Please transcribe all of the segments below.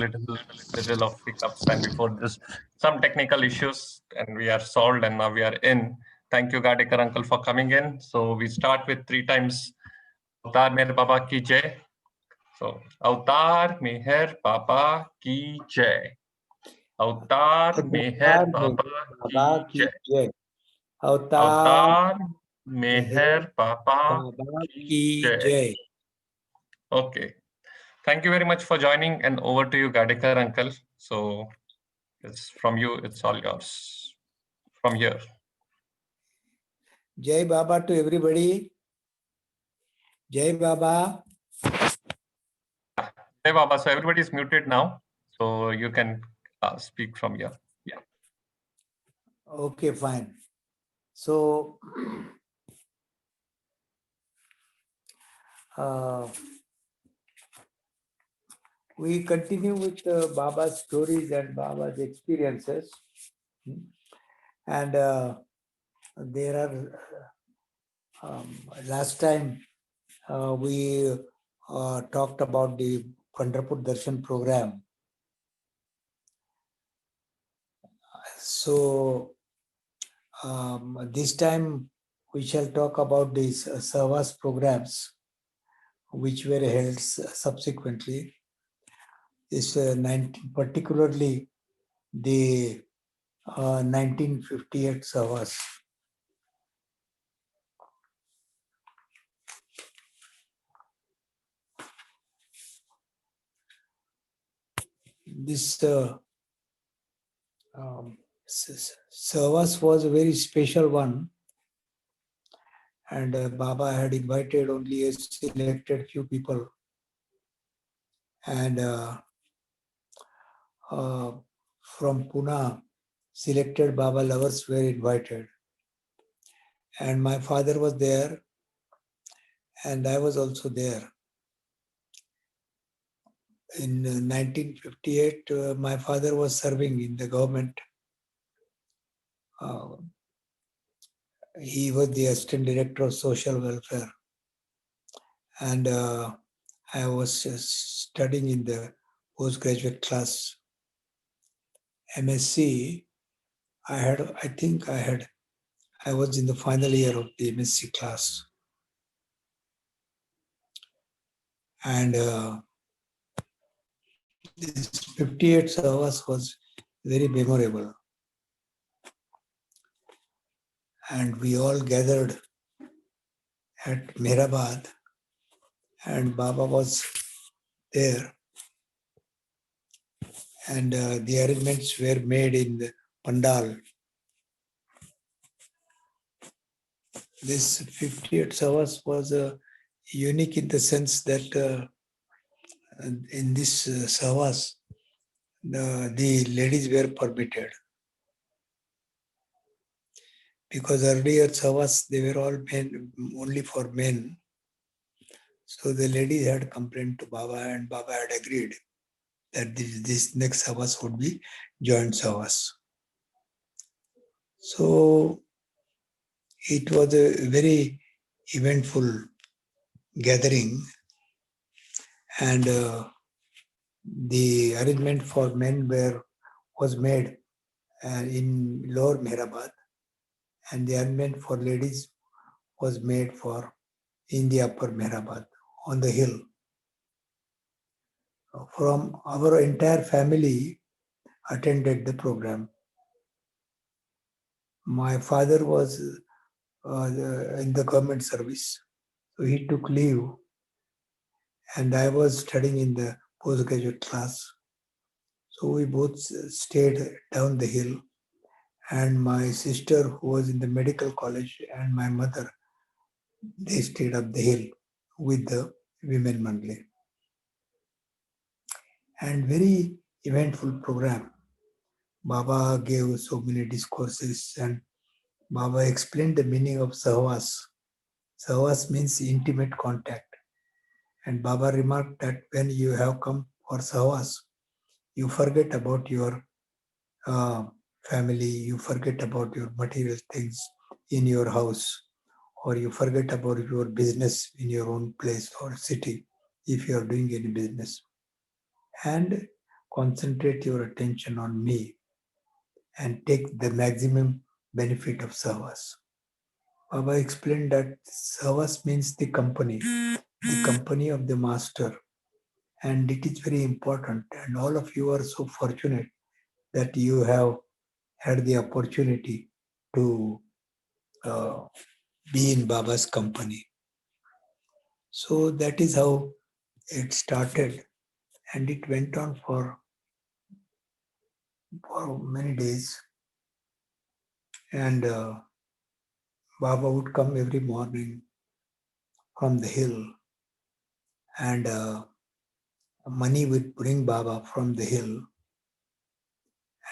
little of hiccups, and before this, some technical issues, and we are solved, and now we are in. Thank you, Gadekar uncle, for coming in. So we start with three times Avtar Mere Baba Ki Jai. So Avtar Meher Baba Ki Jai. Avtar अवतार Meher में Baba बाबा Ki की Jai. जय। अवतार Avtar में Meher Baba बाबा Ki की Jai. जय। Okay. Thank you very much for joining, and over to you, Gadekar uncle. So it's from you, it's all yours from here. जय बाबा to everybody. जय बाबा। Hey, Baba. So everybody is muted now, so you can speak from here. Yeah. Okay, fine. So we continue with Baba's stories and Baba's experiences. And there are, last time we talked about the Pandharpur Darshan program. So this time we shall talk about these Savas programs which were held subsequently. This particularly the 1958 Savas. This Savas was a very special one, and Baba had invited only a selected few people, and from Pune, selected Baba lovers were invited, and my father was there, and I was also there. In 1958, my father was serving in the government. He was the assistant director of social welfare, and I was studying in the postgraduate class. MSc, I was in the final year of the MSc class. And this 58 hours was very memorable. And we all gathered at Mehrabad, and Baba was there. And the arrangements were made in the Pandal. This 58 hours was unique in the sense that in this Savas, the ladies were permitted. Because earlier Savas, they were all men, only for men. So the ladies had complained to Baba, and Baba had agreed that this next Savas would be joint Savas. So it was a very eventful gathering, and the arrangement for men was made in Lower Mehrabad, and the arrangement for ladies was made in the Upper Mehrabad on the hill. From our entire family attended the program. My father was in the government service, so he took leave, and I was studying in the postgraduate class. So we both stayed down the hill, and my sister, who was in the medical college, and my mother, they stayed up the hill with the women Mandali. And very eventful program. Baba gave so many discourses, and Baba explained the meaning of Sahwas. Sahwas means intimate contact. And Baba remarked that when you have come for Sahwas, you forget about your family, you forget about your material things in your house, or you forget about your business in your own place or city, if you are doing any business. And concentrate your attention on me and take the maximum benefit of Sahwas. Baba explained that Sahwas means the company of the master, and it is very important. And all of you are so fortunate that you have had the opportunity to be in Baba's company. So that is how it started, and it went on for many days. And Baba would come every morning from the hill, and money would bring Baba from the hill,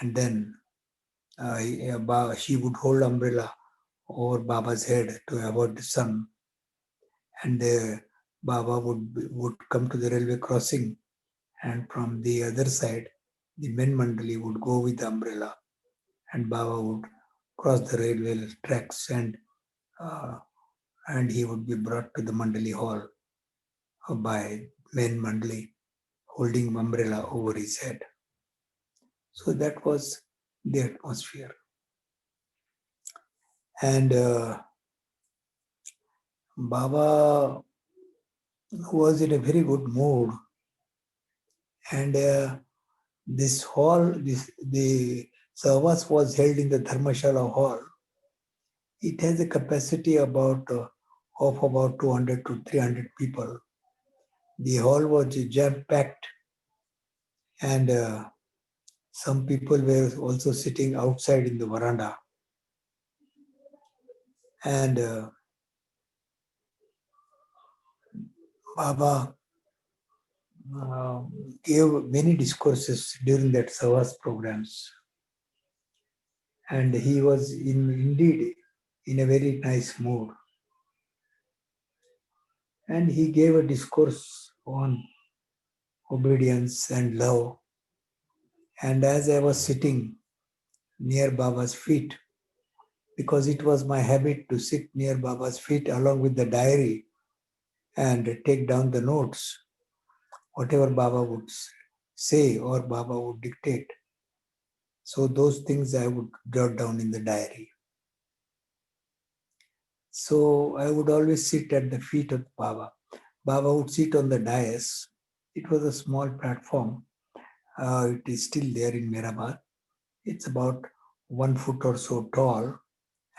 and then she would hold umbrella over Baba's head to avoid the sun, and Baba would come to the railway crossing, and from the other side, the men mandali would go with the umbrella, and Baba would cross the railway tracks, and he would be brought to the mandali hall by men mandali holding umbrella over his head. So that was the atmosphere. And Baba was in a very good mood. And this hall, the service was held in the Dharmashala hall. It has a capacity of about 200 to 300 people. The hall was jam-packed, and some people were also sitting outside in the veranda. And Baba gave many discourses during that Savas programs. And he was indeed in a very nice mood. And he gave a discourse on obedience and love. And as I was sitting near Baba's feet, because it was my habit to sit near Baba's feet along with the diary and take down the notes, whatever Baba would say or Baba would dictate. So those things I would jot down in the diary. So I would always sit at the feet of Baba. Baba would sit on the dais. It was a small platform. It is still there in Mirabad. It's about 1 foot or so tall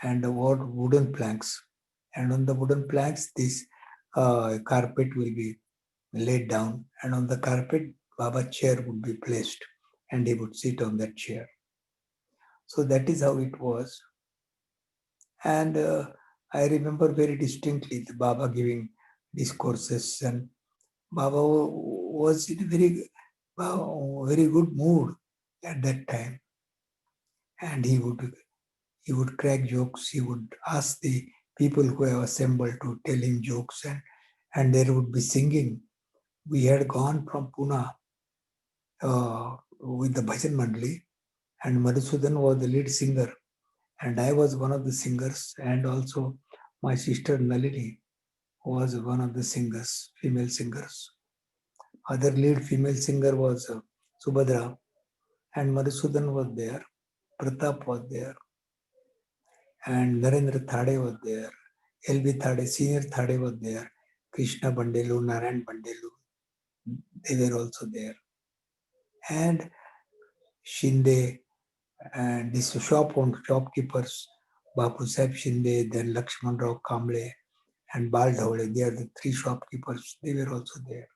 and about wooden planks. And on the wooden planks, this carpet will be laid down. And on the carpet, Baba's chair would be placed and he would sit on that chair. So that is how it was. And I remember very distinctly the Baba giving discourses, and Baba was in a very good mood at that time. And he would crack jokes. He would ask the people who have assembled to tell him jokes, and there would be singing. We had gone from Pune with the Bhajan Mandali, and Madhusudan was the lead singer, and I was one of the singers, and also my sister Nalini was one of the singers, female singers. Other lead female singer was Subhadra, and Madhusudan was there, Pratap was there, and Narendra Thade was there, L.B. Thade, senior Thade was there, Krishna Bandelu, Narayan Bandelu, they were also there. And Shinde, and these shopkeepers, Bapu Sahib Shinde, then Lakshman Rao Kamble, and Bal Dhawale, they are the 3 shopkeepers, they were also there.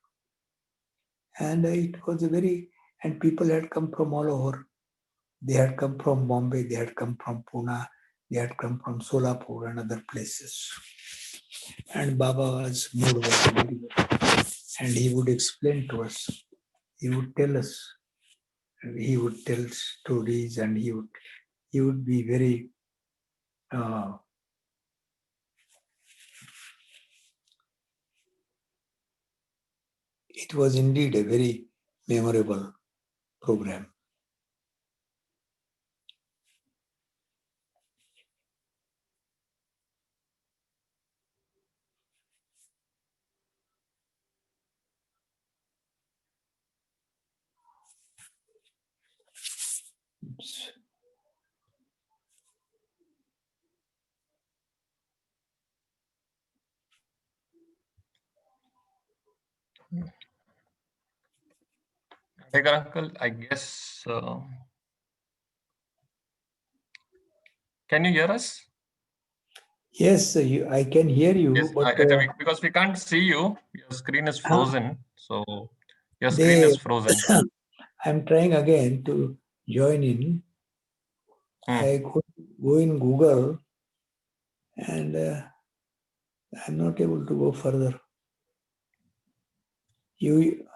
And it was and people had come from all over. They had come from Bombay, they had come from Pune, they had come from Solapur and other places. And Baba's mood was very good. And he would explain to us, he would tell us, he would tell stories, and he would be very it was indeed a very memorable program. Oops. Gadekar uncle, I guess. Can you hear us? Yes, I can hear you, Yes, but because we can't see you. Your screen is huh, frozen. So your screen is frozen. I'm trying again to join in. I go in Google and I'm not able to go further. You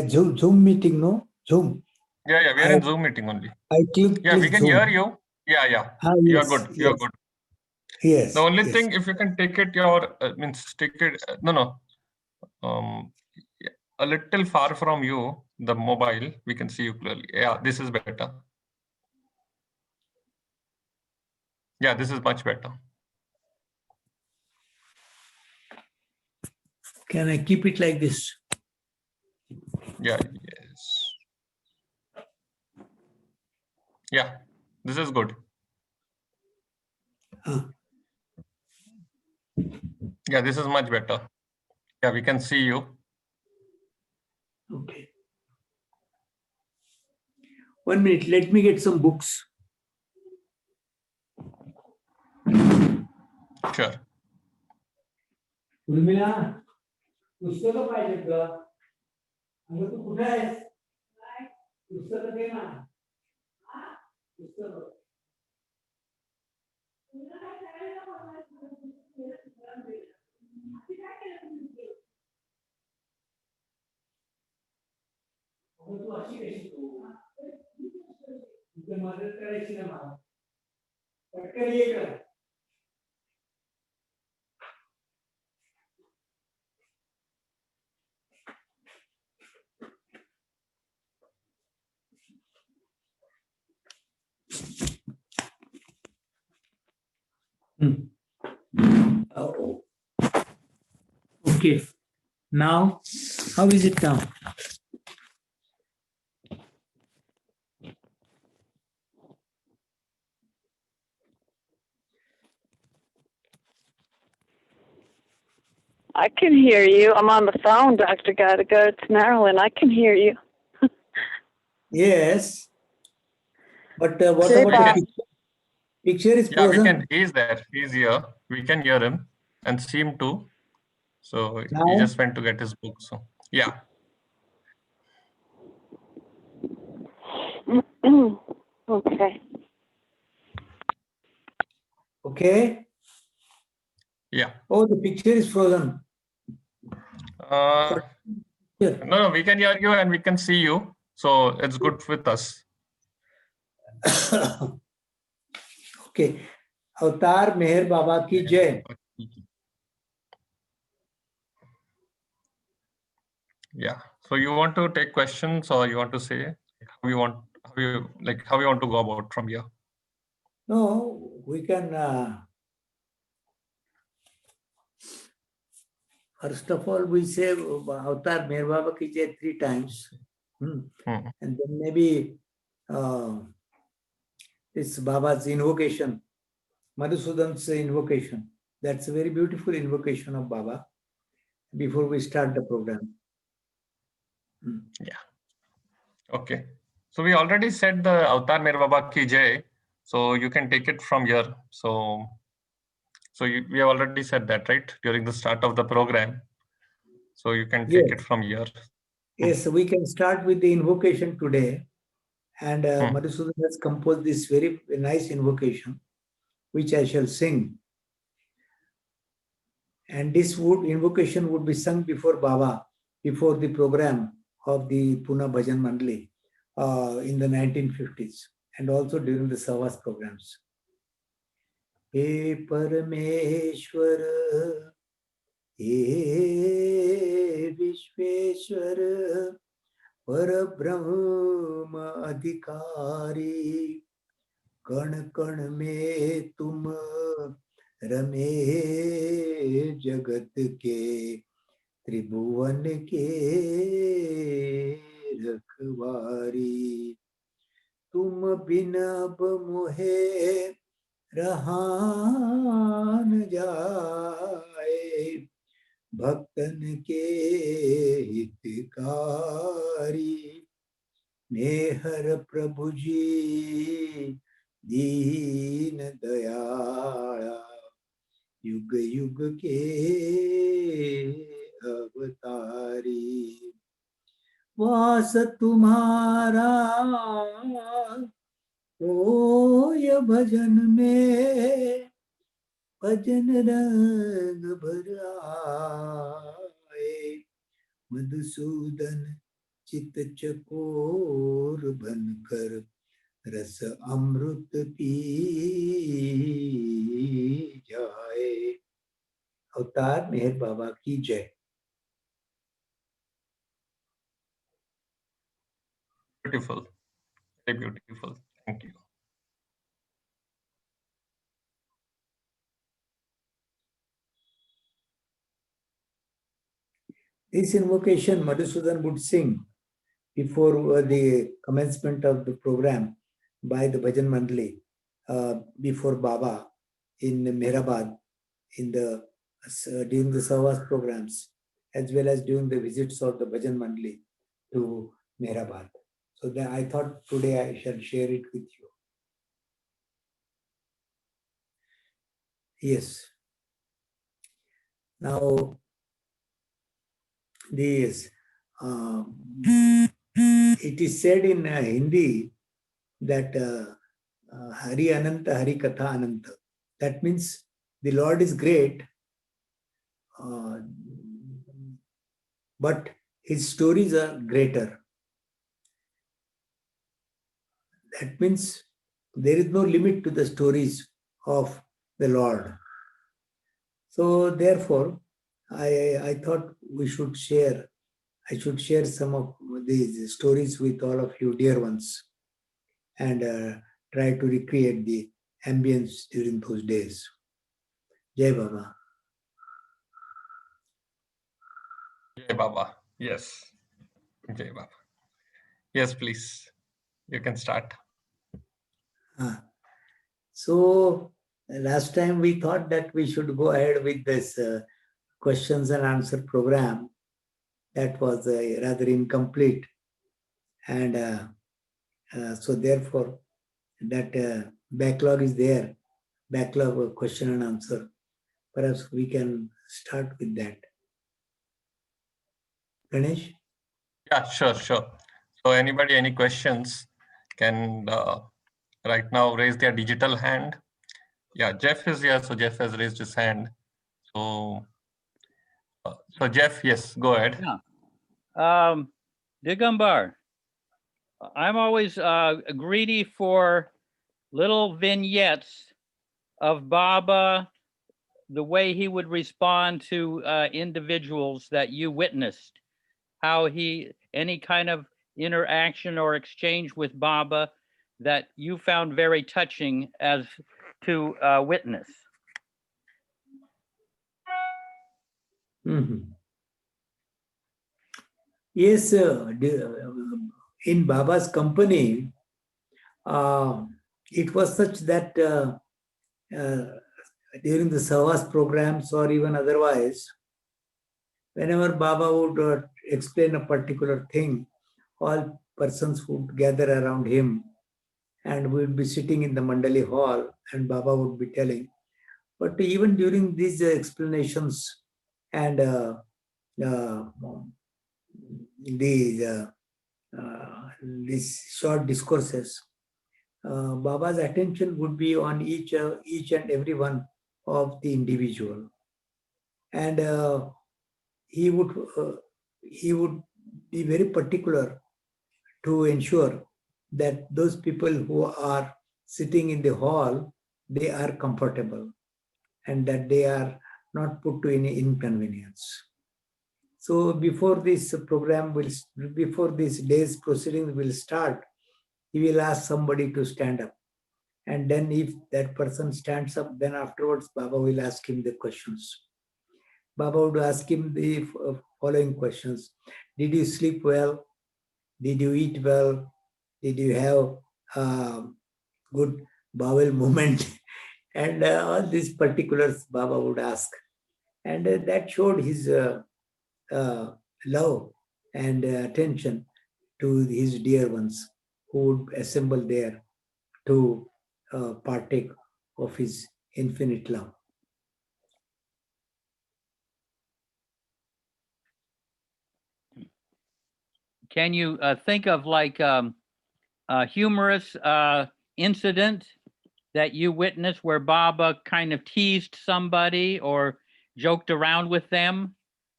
Zoom meeting, no? Zoom. Yeah, we are in Zoom meeting only. I click We can Zoom. hear you. Yeah. You are good. You are good. Yes. The only thing, if you can take it take it. No. A little far from you, the mobile, we can see you clearly. Yeah, this is better. Yeah, this is much better. Can I keep it like this? Yeah, yes. Yeah, this is good. Yeah, this is much better. Yeah, we can see you. Okay. 1 minute, let me get some books. Sure. Urmila पुस्तकं पाहिजेत ग अगं तू कुठे आहेस पुस्तकं दे ना पुस्तकं तू अशी कशी तू तुझी मदत करायची ना मला पटकन ये कर Oh. Okay. Now, how is it now? I can hear you. I'm on the phone, Dr. Gadekar. It's Marilyn. I can hear you. Yes. But what about the picture? Picture is frozen. Yeah, he's there. He's here. We can hear him and see him too. So Now? he just went to get his book. So yeah. Okay. Okay. Yeah. Oh, the picture is frozen. No, we can hear you and we can see you. So it's good with us. Okay. Avatar Meher Baba ki jai. Yeah. So you want to take questions or you want to say how you want to go about from here? No, we can. First of all, we say Avatar Meher Baba ki jai 3 times. And then maybe this Baba's invocation, Madhusudan's invocation. That's a very beautiful invocation of Baba before we start the program. Yeah. Okay. So we already said the Avatar Mere Baba ki jai. So you can take it from here. So we have already said that, right? During the start of the program. So you can take it from here. Yes, we can start with the invocation today. And Madhusudan has composed this very nice invocation, which I shall sing. And this invocation would be sung before Baba, before the program of the Pune Bhajan Mandali in the 1950s, and also during the Savas programs. He Parameshwar, He Vishweshwar, Parabrahma Adhikari, Kan Kan Me Tum रमे जगत के त्रिभुवन के रखवारी तुम बिन अब मोहे रहा न जाए, भक्तन के हितकारी, मेहर प्रभु जी दीन दयाला, युग युग के अवतारी। वास तुम्हारा होय भजन में, भजन रंग भर आए, मधुसूदन चित चकोर बनकर, रस अमृत पी जाए। अवतार मेहर बाबा की जय। Beautiful, very beautiful. Thank you. This invocation Madhusudan would sing before the commencement of the program by the Bhajan Mandali, before Baba in Mehrabad, in the during the Savas programs, as well as during the visits of the Bhajan Mandali to Mehrabad. So that I thought today I shall share it with you. Yes. Now, this it is said in Hindi that Hari Ananta, Hari Katha Ananta. That means the Lord is great, but his stories are greater. That means there is no limit to the stories of the Lord. So therefore, I thought we should share, I should share some of these stories with all of you dear ones, and try to recreate the ambience during those days. Jai Baba. Jai Baba. Yes. Jai Baba. Yes, please. You can start. So last time we thought that we should go ahead with this questions and answer program. That was rather incomplete. And so therefore that backlog is there, backlog of question and answer. Perhaps we can start with that. Ganesh? Yeah, sure. So anybody, any questions can right now raise their digital hand. Yeah, Jeff is here, so Jeff has raised his hand. So Jeff, yes, go ahead. Yeah. Digambar, I'm always greedy for little vignettes of Baba, the way he would respond to individuals that you witnessed, how any kind of interaction or exchange with Baba that you found very touching as to witness. Mm-hmm. Yes, in Baba's company, it was such that during the Savas programs or even otherwise, whenever Baba would explain a particular thing, all persons would gather around him and we would be sitting in the Mandali hall and Baba would be telling. But even during these explanations and these short discourses, Baba's attention would be on each and every one of the individual, and he would be very particular to ensure that those people who are sitting in the hall, they are comfortable and that they are not put to any inconvenience. So before this program before this day's proceedings will start, he will ask somebody to stand up. And then if that person stands up, then afterwards Baba will ask him the questions. Baba would ask him the following questions. Did you sleep well? Did you eat well? Did you have good bowel movement, and all these particulars Baba would ask, and that showed his uh, love and attention to his dear ones who would assemble there to partake of his infinite love. Can you think of like a humorous incident that you witnessed where Baba kind of teased somebody or joked around with them?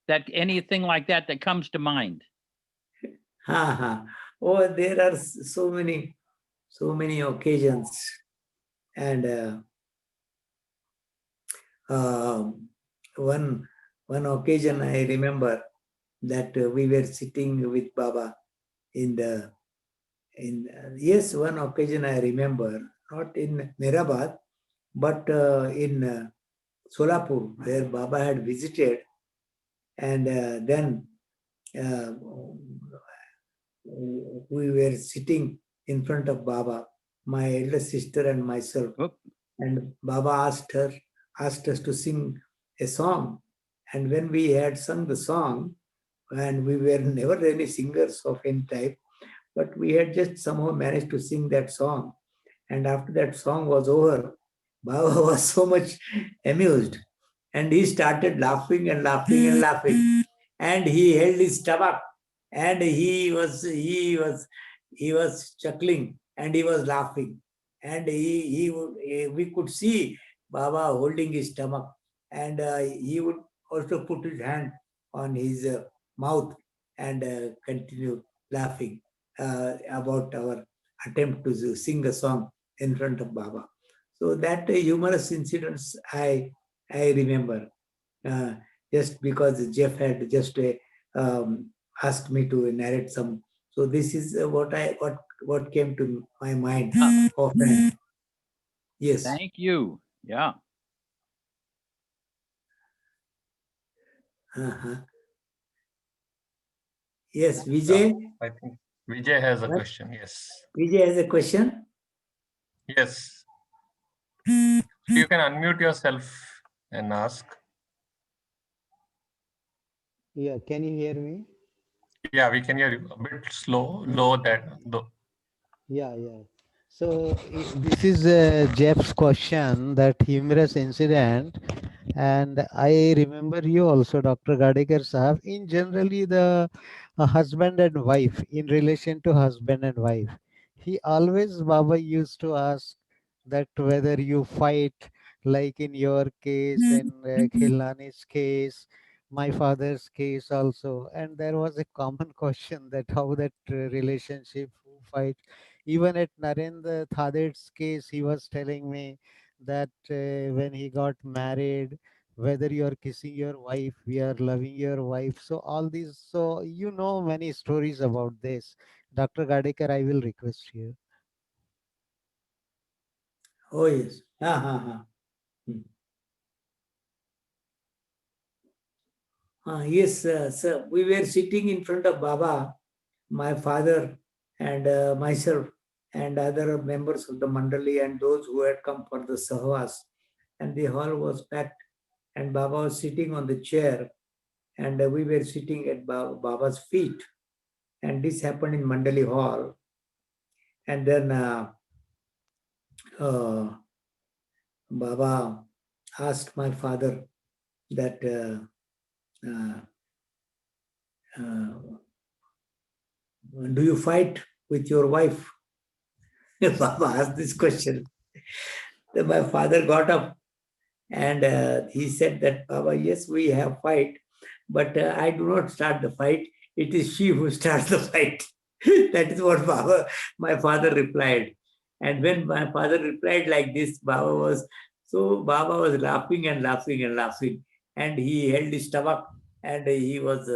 That anything like that comes to mind? Ha ha. Oh, there are so many occasions, and one occasion I remember that we were sitting with Baba in the yes, one occasion I remember, not in Mirabad, but in Solapur, where Baba had visited, and then uh, we were sitting in front of Baba, my elder sister and myself, and Baba asked us to sing a song, and when we had sung the song, and we were never any singers of any type, but we had just somehow managed to sing that song. And after that song was over, Baba was so much amused. And he started laughing and laughing and laughing. And he held his stomach and he was chuckling and he was laughing. And we could see Baba holding his stomach, and he would also put his hand on his mouth and continue laughing about our attempt to sing a song in front of Baba. So that humorous incidents I remember, uh, just because Jeff had just asked me to narrate some. So this is what came to my mind often. Yes. Thank you. Yeah. Uh-huh. Yes, Vijay. I think Vijay has a What? question. Yes. Vijay has a question. Yes. You can unmute yourself and ask. Yeah, can you hear me? Yeah, we can hear you. A bit slow, low that though. Yeah, yeah. So this is Jeff's question, that humorous incident, and I remember you also, Dr. Gadekar Sahab. In generally, the husband and wife, in relation to husband and wife, he always Baba used to ask that whether you fight, like in your case and Khilani's case, my father's case also, and there was a common question that how that relationship, who fight. Even at Narendra Thadet's case, he was telling me that when he got married, whether you are kissing your wife, we are loving your wife. So all these, so you know many stories about this. Dr. Gadekar, I will request you. Oh yes. Hmm. Yes, sir. We were sitting in front of Baba, my father and myself and other members of the Mandali and those who had come for the Sahwas. And the hall was packed, and Baba was sitting on the chair, and we were sitting at Baba's feet. And this happened in Mandali Hall. And then uh, Baba asked my father that uh, uh, do you fight with your wife? Baba asked this question. Then my father got up and he said that, Baba, yes, we have fight, but I do not start the fight. It is she who starts the fight. That is what my father replied. And when my father replied like this, Baba was laughing and laughing and laughing. And he held his stomach and he was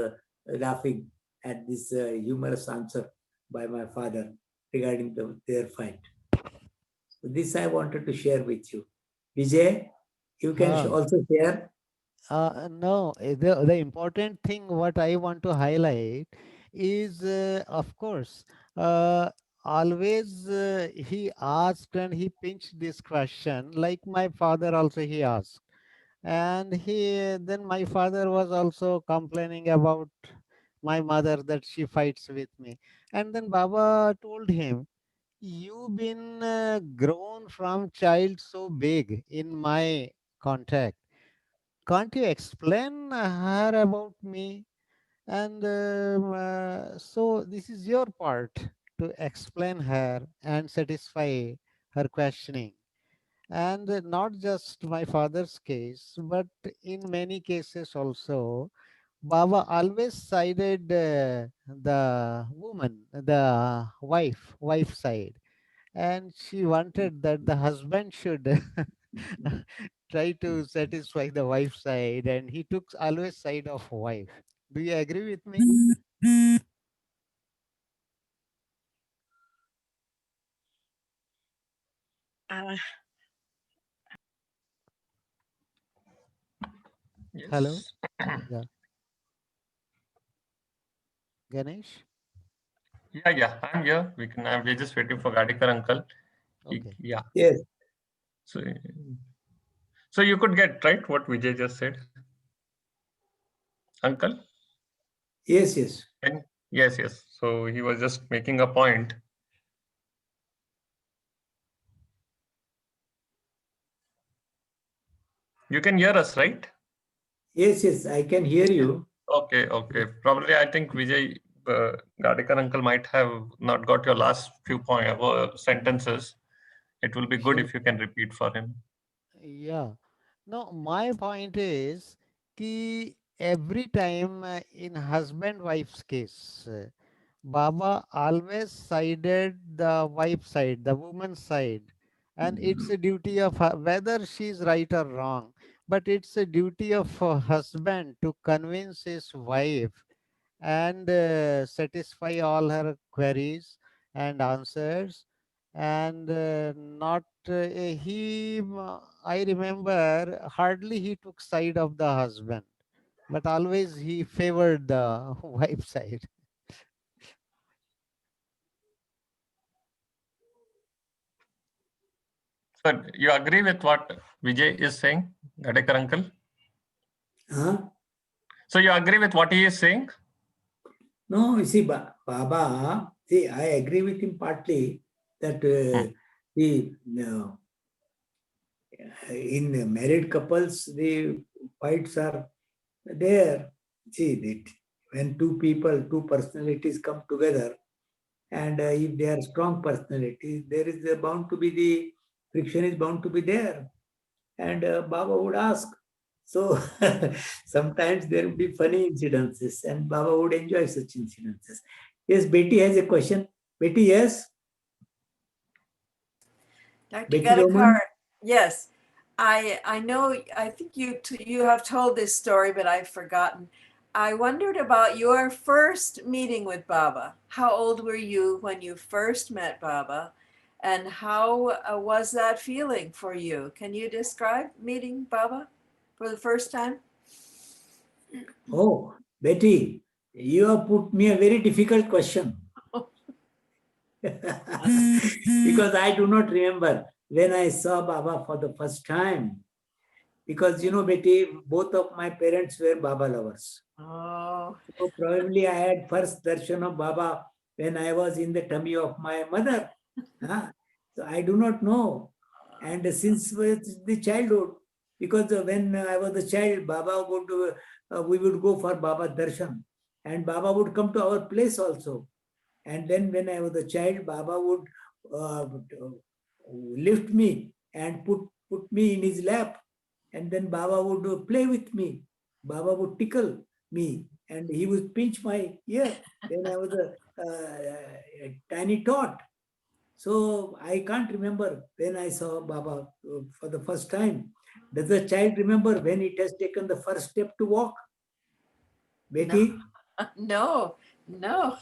laughing at this humorous answer by my father regarding their fight. So this I wanted to share with you. Vijay, you can Ah. also share. No, the important thing what I want to highlight is, of course, uh, always he asked and he pinched this question, like my father also he asked. And then my father was also complaining about my mother that she fights with me. And then Baba told him, you've been grown from child so big in my contact. Can't you explain her about me? And so this is your part to explain her and satisfy her questioning. And not just my father's case, but in many cases also, Baba always sided the woman, the wife side, and she wanted that the husband should try to satisfy the wife side, and he took always side of wife. Do you agree with me? Uh, Hello, Yes. yeah, Ganesh. Yeah, I'm here. We're just waiting for Gadekar uncle. Okay. Yeah. Yes, So, so you could get right what Vijay just said, uncle. yes, yes. And yes. So he was just making a point. You can hear us, right? Yes, yes, I can hear you. Okay. Probably I think Vijay Gadekar uncle might have not got your last few sentences. It will be good Sure. if you can repeat for him. Yeah. No, my point is कि every time in husband wife's case, Baba always sided the wife side, the woman's side, and it's a duty of her, whether she's right or wrong, but it's a duty of a husband to convince his wife and satisfy all her queries and answers. And not he I remember hardly he took side of the husband, but always he favored the wife side. So you agree with what Vijay is saying, Gadekar uncle? Huh? So you agree with what he is saying? No, you see, Baba, see, I agree with him partly that Hmm. the in married couples, the fights are there. See, that when two people, two personalities come together, and if they are strong personalities, there is bound to be the friction is bound to be there. And Baba would ask. So sometimes there would be funny incidences, and Baba would enjoy such incidences. Yes, Betty has a question. Betty, yes? Dr. Betty Gadekar, Roman? yes, I know. I think you have told this story, but I've forgotten. I wondered about your first meeting with Baba. How old were you when you first met Baba, and how was that feeling for you? Can you describe meeting Baba for the first time? Oh, Betty, you have put me a very difficult question. Because I do not remember when I saw Baba for the first time. Because, Betty, both of my parents were Baba lovers. Oh, So probably I had first darshan of Baba when I was in the tummy of my mother. Huh? So I do not know. And since the childhood, because when I was a child, we would go for Baba darshan, and Baba would come to our place also. And then when I was a child, Baba would uh, lift me and put me in his lap, and then Baba would play with me. Baba would tickle me, and he would pinch my ear when I was a tiny tot. So I can't remember when I saw Baba for the first time. Does the child remember when it has taken the first step to walk? no, Betty? no, no.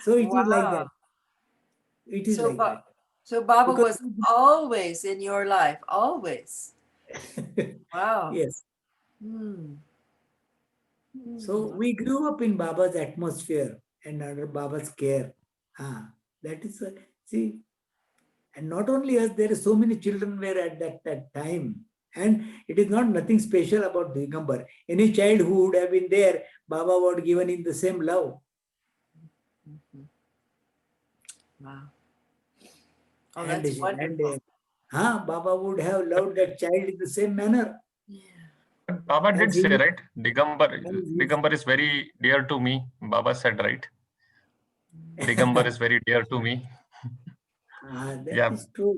So it is like Wow. that. It is So, like that. so Baba Because was always in your life, always. Wow. yes. Hmm. So Hmm. we grew up in Baba's atmosphere and under Baba's care. That is see, and not only us, there are so many children were at that time. And it is not nothing special about Digambar. Any child who would have been there, Baba would given in the same love. Mhm. Wow. Oh, and that's wonderful. Baba would have loved that child in the same manner. Yeah. But Baba did As he say, would, right? Digambar, as he- Digambar is very dear to me. Baba said, right? Digambar is very dear to me. that Yeah, is true.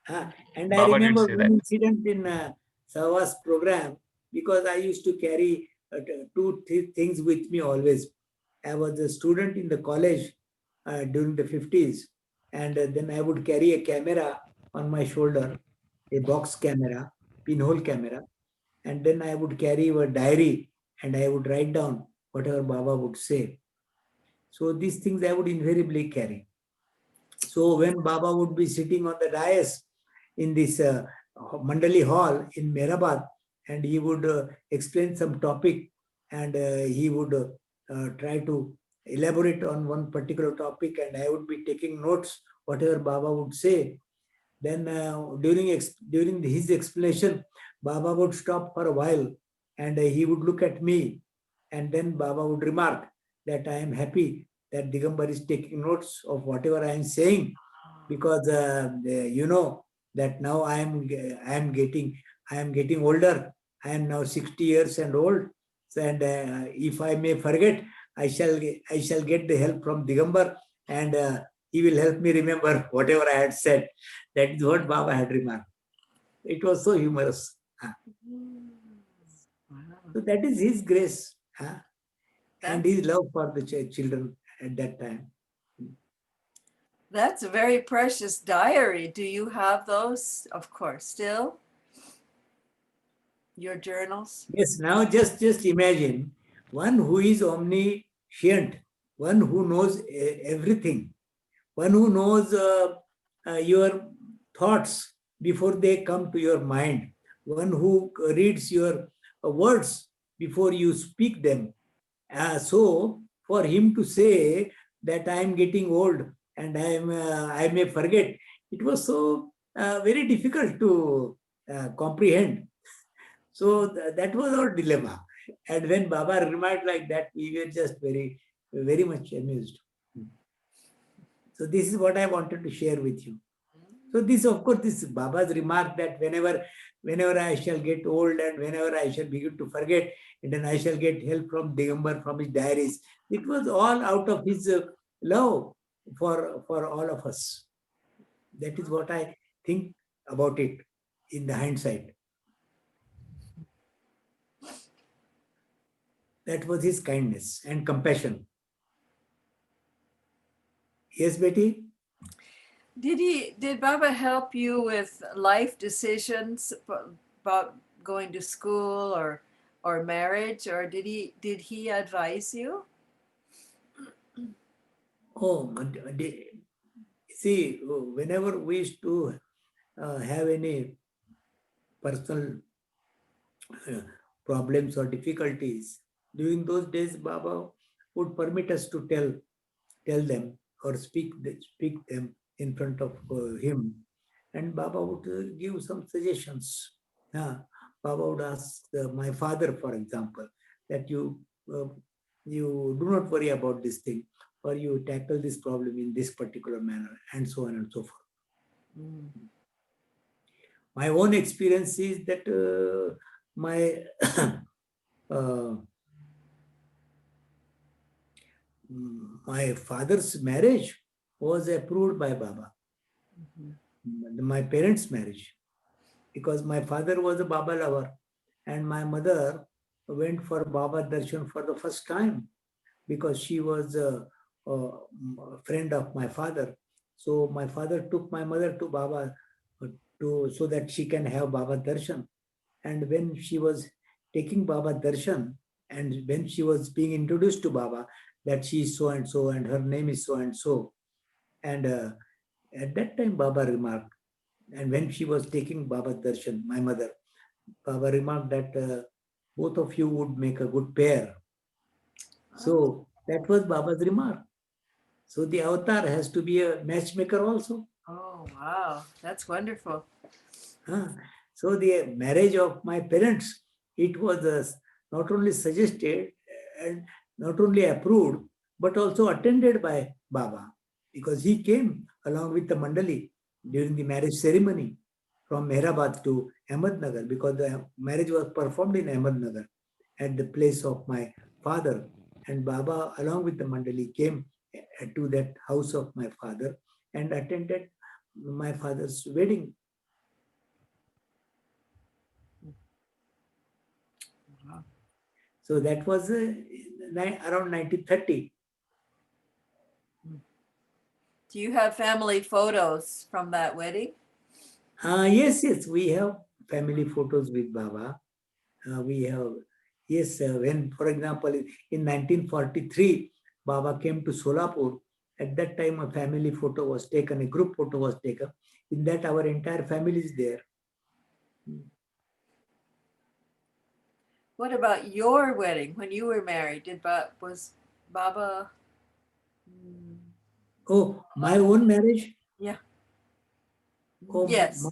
And I Baba did remember say that. one incident in Sava's program, because I used to carry two things with me always. I was a student in the college during the 50s, and then I would carry a camera on my shoulder, a box camera, pinhole camera, and then I would carry a diary and I would write down whatever Baba would say. So these things I would invariably carry. So when Baba would be sitting on the dais in this Mandali hall in Mehrabad, and he would explain some topic, and he would try to elaborate on one particular topic, and I would be taking notes whatever Baba would say. Then during his explanation, Baba would stop for a while, and he would look at me, and then Baba would remark that I am happy that Digambar is taking notes of whatever I am saying, because you know that now I am getting older. I am now 60 years and old. So, and if I may forget, I shall get the help from Digambar, and he will help me remember whatever I had said. That is what Baba had remarked. It was so humorous. Wow. So that is his grace and That's, his love for the children at that time. that's a very precious diary. Do you have those? Of course, still? Your journals? Yes, now just imagine one who is omniscient, one who knows everything, one who knows your thoughts before they come to your mind, one who reads your words before you speak them. So for him to say that I am getting old and I may forget, it was so very difficult to comprehend. So that was our dilemma. And when Baba remarked like that, we were just very much amused. So this is what I wanted to share with you. So this, of course, this Baba's remark that whenever I shall get old and whenever I shall begin to forget, and then I shall get help from Digambar from his diaries. It was all out of his love for all of us. That is what I think about it in the hindsight. That was his kindness and compassion. Yes, Betty? Did Baba help you with life decisions about going to school or marriage, or did he advise you? Oh, see, whenever we used to have any personal problems or difficulties, during those days, Baba would permit us to tell them or speak them in front of him, and Baba would give some suggestions. Baba would ask my father, for example, that you do not worry about this thing, or you tackle this problem in this particular manner, and so on and so forth. Mm. My own experience is that my uh, my father's marriage was approved by Baba. My parents' marriage, because my father was a Baba lover, and my mother went for Baba darshan for the first time because she was a friend of my father. So my father took my mother to Baba so that she can have Baba darshan. And when she was taking Baba darshan, and when she was being introduced to Baba, that she is so and so, and her name is so and so, and at that time Baba remarked, and when she was taking Baba darshan, my mother, Baba remarked that both of you would make a good pair. So that was Baba's remark. So the avatar has to be a matchmaker also. Oh, wow. That's wonderful. So the marriage of my parents, it was not only suggested and not only approved, but also attended by Baba, because he came along with the Mandali during the marriage ceremony from Mehrabad to Ahmednagar, because the marriage was performed in Ahmednagar at the place of my father. And Baba, along with the Mandali, came to that house of my father and attended my father's wedding. Wow. So that was around 1930. Do you have family photos from that wedding? Yes, we have family photos with Baba. We have, yes, when, for example, in 1943, Baba came to Solapur. At that time, a family photo was taken, a group photo was taken. In that, our entire family is there. What about your wedding when you were married? Was Baba? Oh, my own marriage? Yeah. Oh, Yes.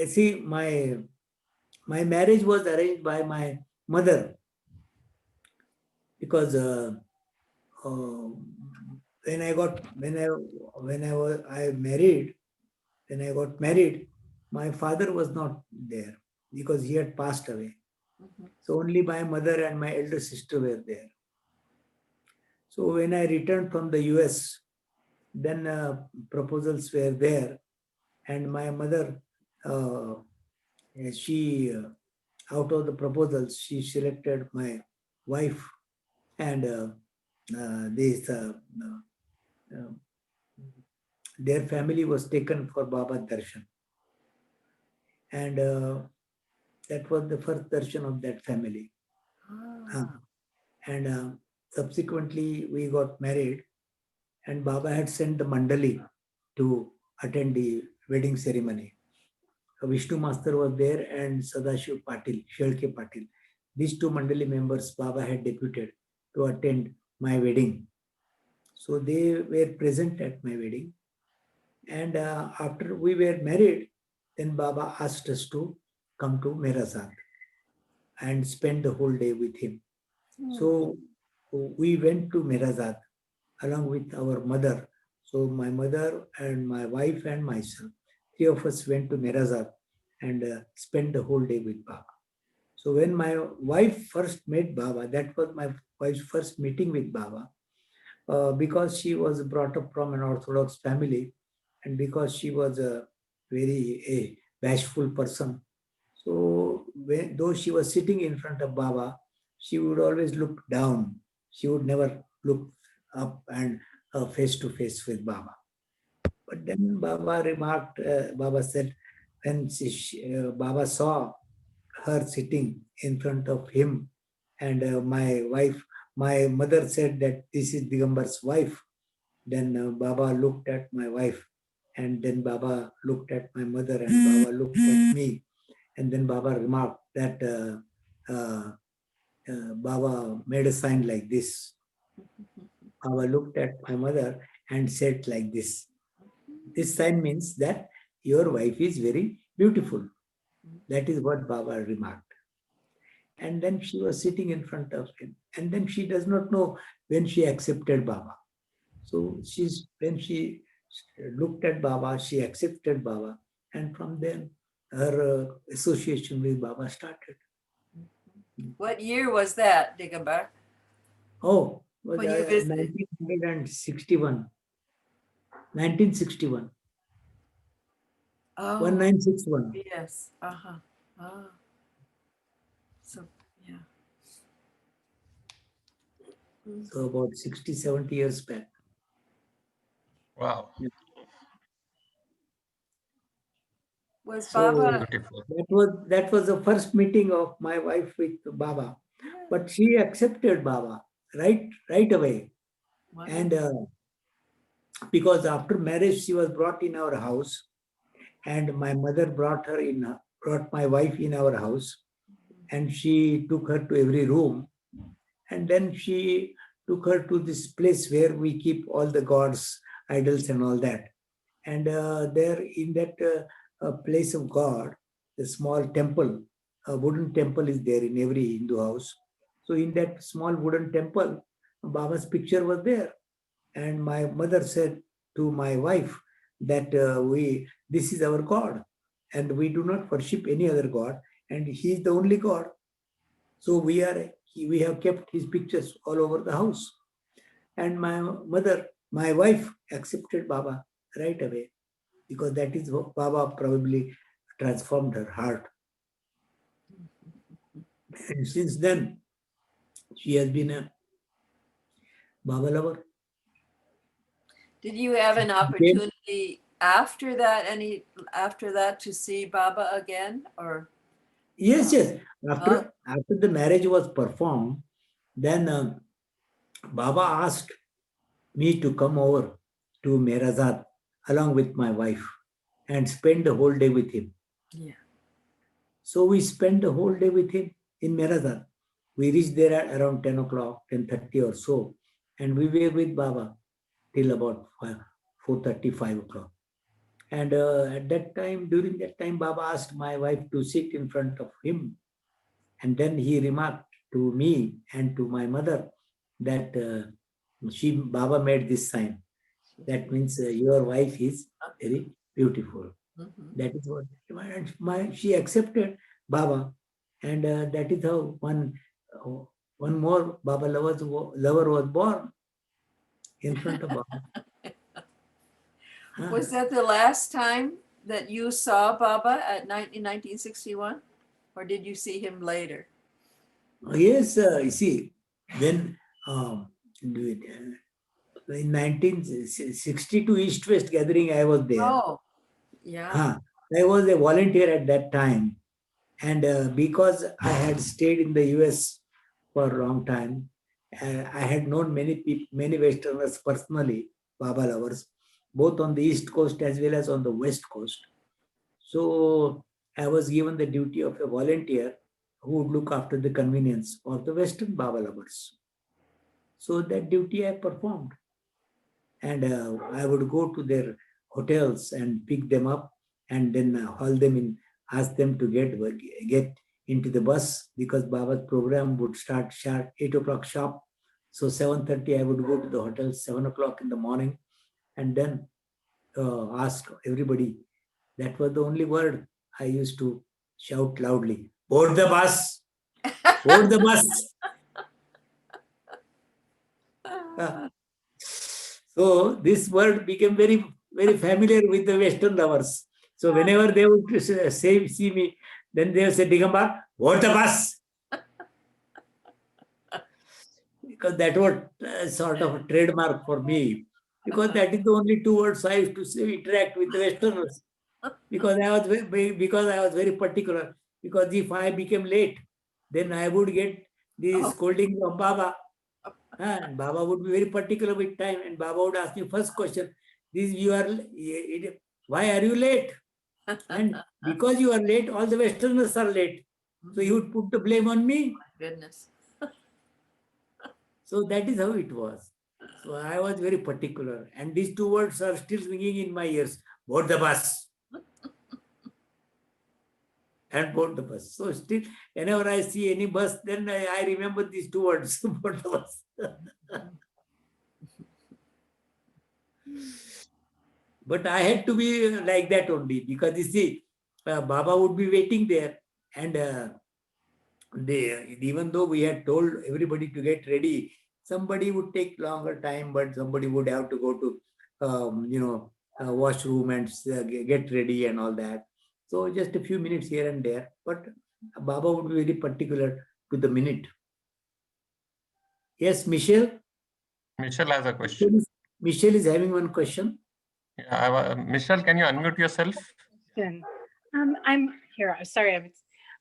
see, my marriage was arranged by my mother, because when I got married, my father was not there because he had passed away. So only my mother and my elder sister were there. So when I returned from the US, then proposals were there, and my mother, she out of the proposals, she selected my wife, and their family was taken for Baba Darshan. And that was the first darshan of that family. And subsequently, we got married, and Baba had sent the Mandali to attend the wedding ceremony. Vishnu Master was there, and Sadashiv Patil, Shelke Patil. These two Mandali members Baba had deputed to attend my wedding. So they were present at my wedding. And after we were married, then Baba asked us to come to Merazad and spend the whole day with him. So we went to Merazad along with our mother. So my mother and my wife and myself, three of us went to Merazad and spent the whole day with Baba. So when my wife first met Baba, that was my wife's first meeting with Baba, because she was brought up from an Orthodox family, and because she was a very bashful person. So though she was sitting in front of Baba, she would always look down. She would never look up and face to face with Baba. But then Baba remarked, Baba said, when Baba saw her sitting in front of him, and my mother said that this is Digambar's wife. Then Baba looked at my wife, and then Baba looked at my mother, and Baba looked at me. And then Baba remarked that Baba made a sign like this. Baba looked at my mother and said like this. This sign means that your wife is very beautiful. That is what Baba remarked. And then she was sitting in front of him. And then she does not know when she accepted Baba. So when she looked at Baba, she accepted Baba. And from then, her association with Baba started. What year was that, Digambar? Oh, was When you visited? 1961. 1961. Oh, 1961. yes. Oh. So, yeah. So about 60, 70 years back. Wow. Was So Baba? Beautiful. that was the first meeting of my wife with Baba. But she accepted Baba right away. And because after marriage she was brought in our house, and my mother brought my wife in our house, and she took her to every room, and then she took her to this place where we keep all the gods, idols and all that. And there in that place of God, a small temple, a wooden temple is there in every Hindu house. So in that small wooden temple, Baba's picture was there. And my mother said to my wife that this is our God and we do not worship any other God and he is the only God. So we have kept his pictures all over the house. And my wife accepted Baba right away because that is what Baba probably transformed her heart. And since then, she has been a Baba lover. Did you have an opportunity after that to see Baba again, or? Yes. After the marriage was performed, then Baba asked me to come over to Merazad along with my wife and spend the whole day with him. Yeah. So we spent the whole day with him in Merazad. We reached there at around 10 o'clock, 10:30 or so, and we were with Baba till about 4:30, 5 o'clock. And during that time, Baba asked my wife to sit in front of him. And then he remarked to me and to my mother that Baba made this sign. That means your wife is very beautiful. Mhm. That is what she accepted Baba. And that is how one more Baba lover was born in front of Baba. Was that the last time that you saw Baba in 1961, or did you see him later? Yes, you see, when in 1962 East-West gathering, I was there. Oh, yeah. I was a volunteer at that time. And because I had stayed in the US for a long time, I had known many people, many Westerners personally, Baba lovers, both on the East Coast as well as on the West Coast. So I was given the duty of a volunteer who would look after the convenience of the Western Baba lovers. So that duty I performed. And I would go to their hotels and pick them up and then haul them in, ask them to get into the bus because Baba's program would start sharp 8 o'clock sharp. So 7:30 I would go to the hotel, 7 o'clock in the morning, and then ask everybody. That was the only word I used to shout loudly. Board the bus! Board the bus! So this word became very, very familiar with the Western lovers. So whenever they would see me, then they would say, Digambar, board the bus! Because that was sort of a trademark for me. Because that is the only two words I used to say, interact with the Westerners. Because I was very particular. Because if I became late, then I would get the scolding from Baba. And Baba would be very particular with time. And Baba would ask me first question, why are you late? And because you are late, all the Westerners are late. So he would put the blame on me. Goodness. So that is how it was. So I was very particular. And these two words are still ringing in my ears. Board the bus. And board the bus. So still, whenever I see any bus, then I remember these two words. Board the bus. But I had to be like that only because you see, Baba would be waiting there. And even though we had told everybody to get ready, somebody would take longer time, but somebody would have to go to, washroom and get ready and all that. So just a few minutes here and there, but Baba would be very particular to the minute. Yes, Michelle? Michelle has a question. Michelle is having one question. Yeah, Michelle, can you unmute yourself? I'm here. Sorry,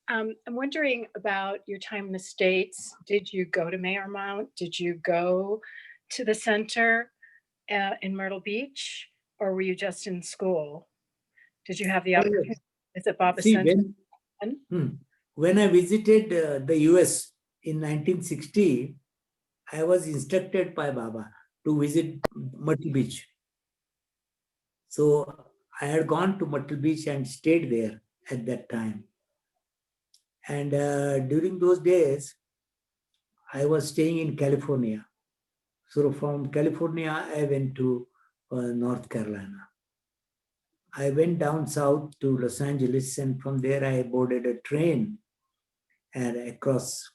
I'm wondering about your time in the States. Did you go to Mayormount? Did you go to the center in Myrtle Beach, or were you just in school? Did you have the opportunity? Is it Baba Center? When I visited the US in 1960, I was instructed by Baba to visit Myrtle Beach. So I had gone to Myrtle Beach and stayed there at that time. And during those days, I was staying in California. So from California, I went to North Carolina. I went down south to Los Angeles, and from there I boarded a train and across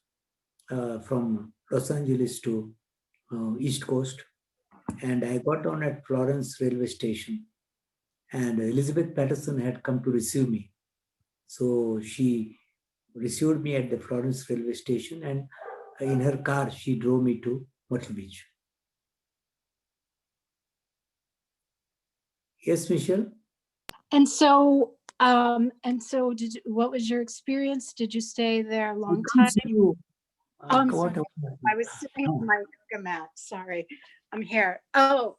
from Los Angeles to East Coast. And I got on at Florence railway station, and Elizabeth Patterson had come to receive me. So she received me at the Florence railway station, and in her car, she drove me to Myrtle Beach. Yes, Michelle? And so, what was your experience? Did you stay there a long time? You. Oh, I'm sorry. I was sitting on my yoga mat. Sorry. I'm here. Oh,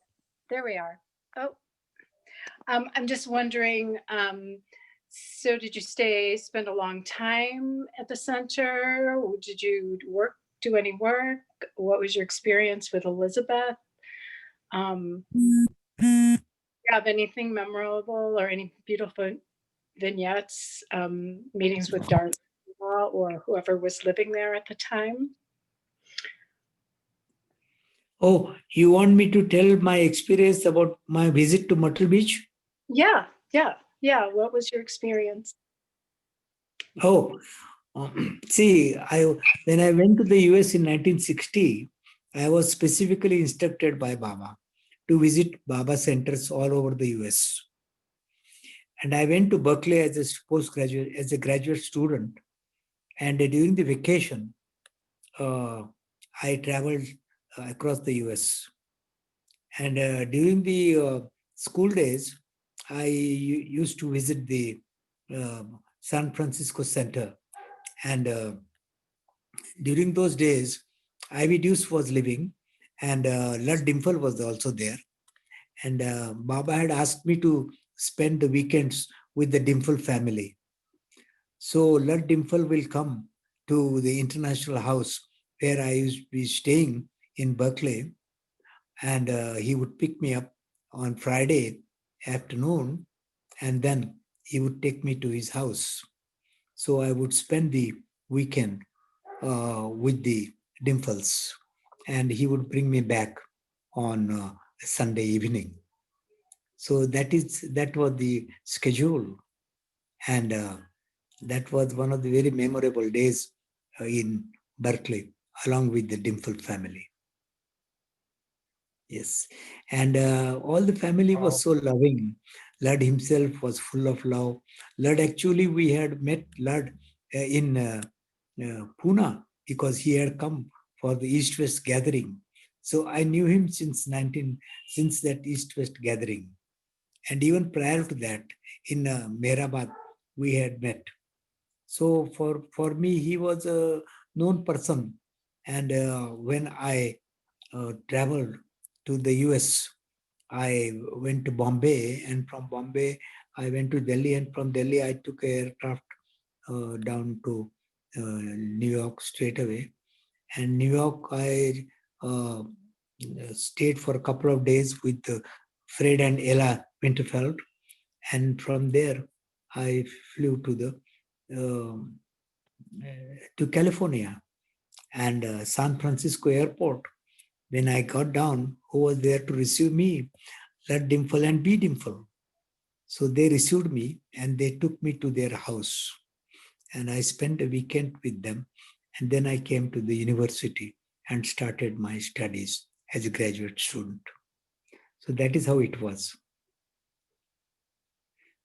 there we are. Oh, I'm just wondering, so did you spend a long time at the center? Did you do any work? What was your experience with Elizabeth? Do you have anything memorable or any beautiful vignettes, meetings with Darth or whoever was living there at the time? Oh, you want me to tell my experience about my visit to Myrtle Beach? Yeah. What was your experience? Oh, see, when I went to the US in 1960, I was specifically instructed by Baba to visit Baba centers all over the US. And I went to Berkeley as a postgraduate, as a graduate student. And during the vacation, I traveled across the US. And during the school days, I used to visit the San Francisco Center. And during those days, Ivy Deuce was living, and Lud Dimple was also there. And Baba had asked me to spend the weekends with the Dimple family. So Lud Dimple will come to the International House where I used to be staying in Berkeley, and he would pick me up on Friday afternoon, and then he would take me to his house. So I would spend the weekend with the Dimples, and he would bring me back on Sunday evening. So that was the schedule, and that was one of the very memorable days in Berkeley, along with the Dimple family. Yes, and all the family was so loving. Lud himself was full of love. Lud, actually, we had met Lud in Pune because he had come for the East-West gathering. So I knew him since that East-West gathering. And even prior to that, in Mehrabad, we had met. So for me, he was a known person. And when I traveled to the US, I went to Bombay, and from Bombay, I went to Delhi, and from Delhi, I took an aircraft down to New York straight away. And New York, I stayed for a couple of days with Fred and Ella Winterfeld. And from there, I flew to California and San Francisco airport. When I got down, who was there to receive me? Lud Dimple and B Dimple. So they received me and they took me to their house. And I spent a weekend with them. And then I came to the university and started my studies as a graduate student. So that is how it was.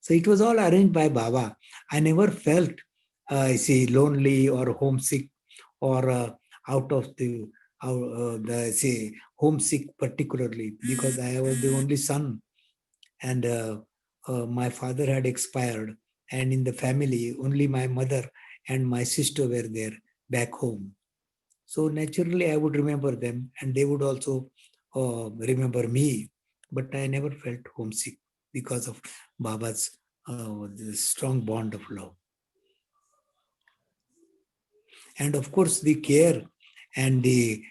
So it was all arranged by Baba. I never felt, lonely or homesick or out of the homesick particularly, because I was the only son, and my father had expired, and in the family only my mother and my sister were there back home. So naturally I would remember them, and they would also remember me, but I never felt homesick because of Baba's strong bond of love. And of course, the care and the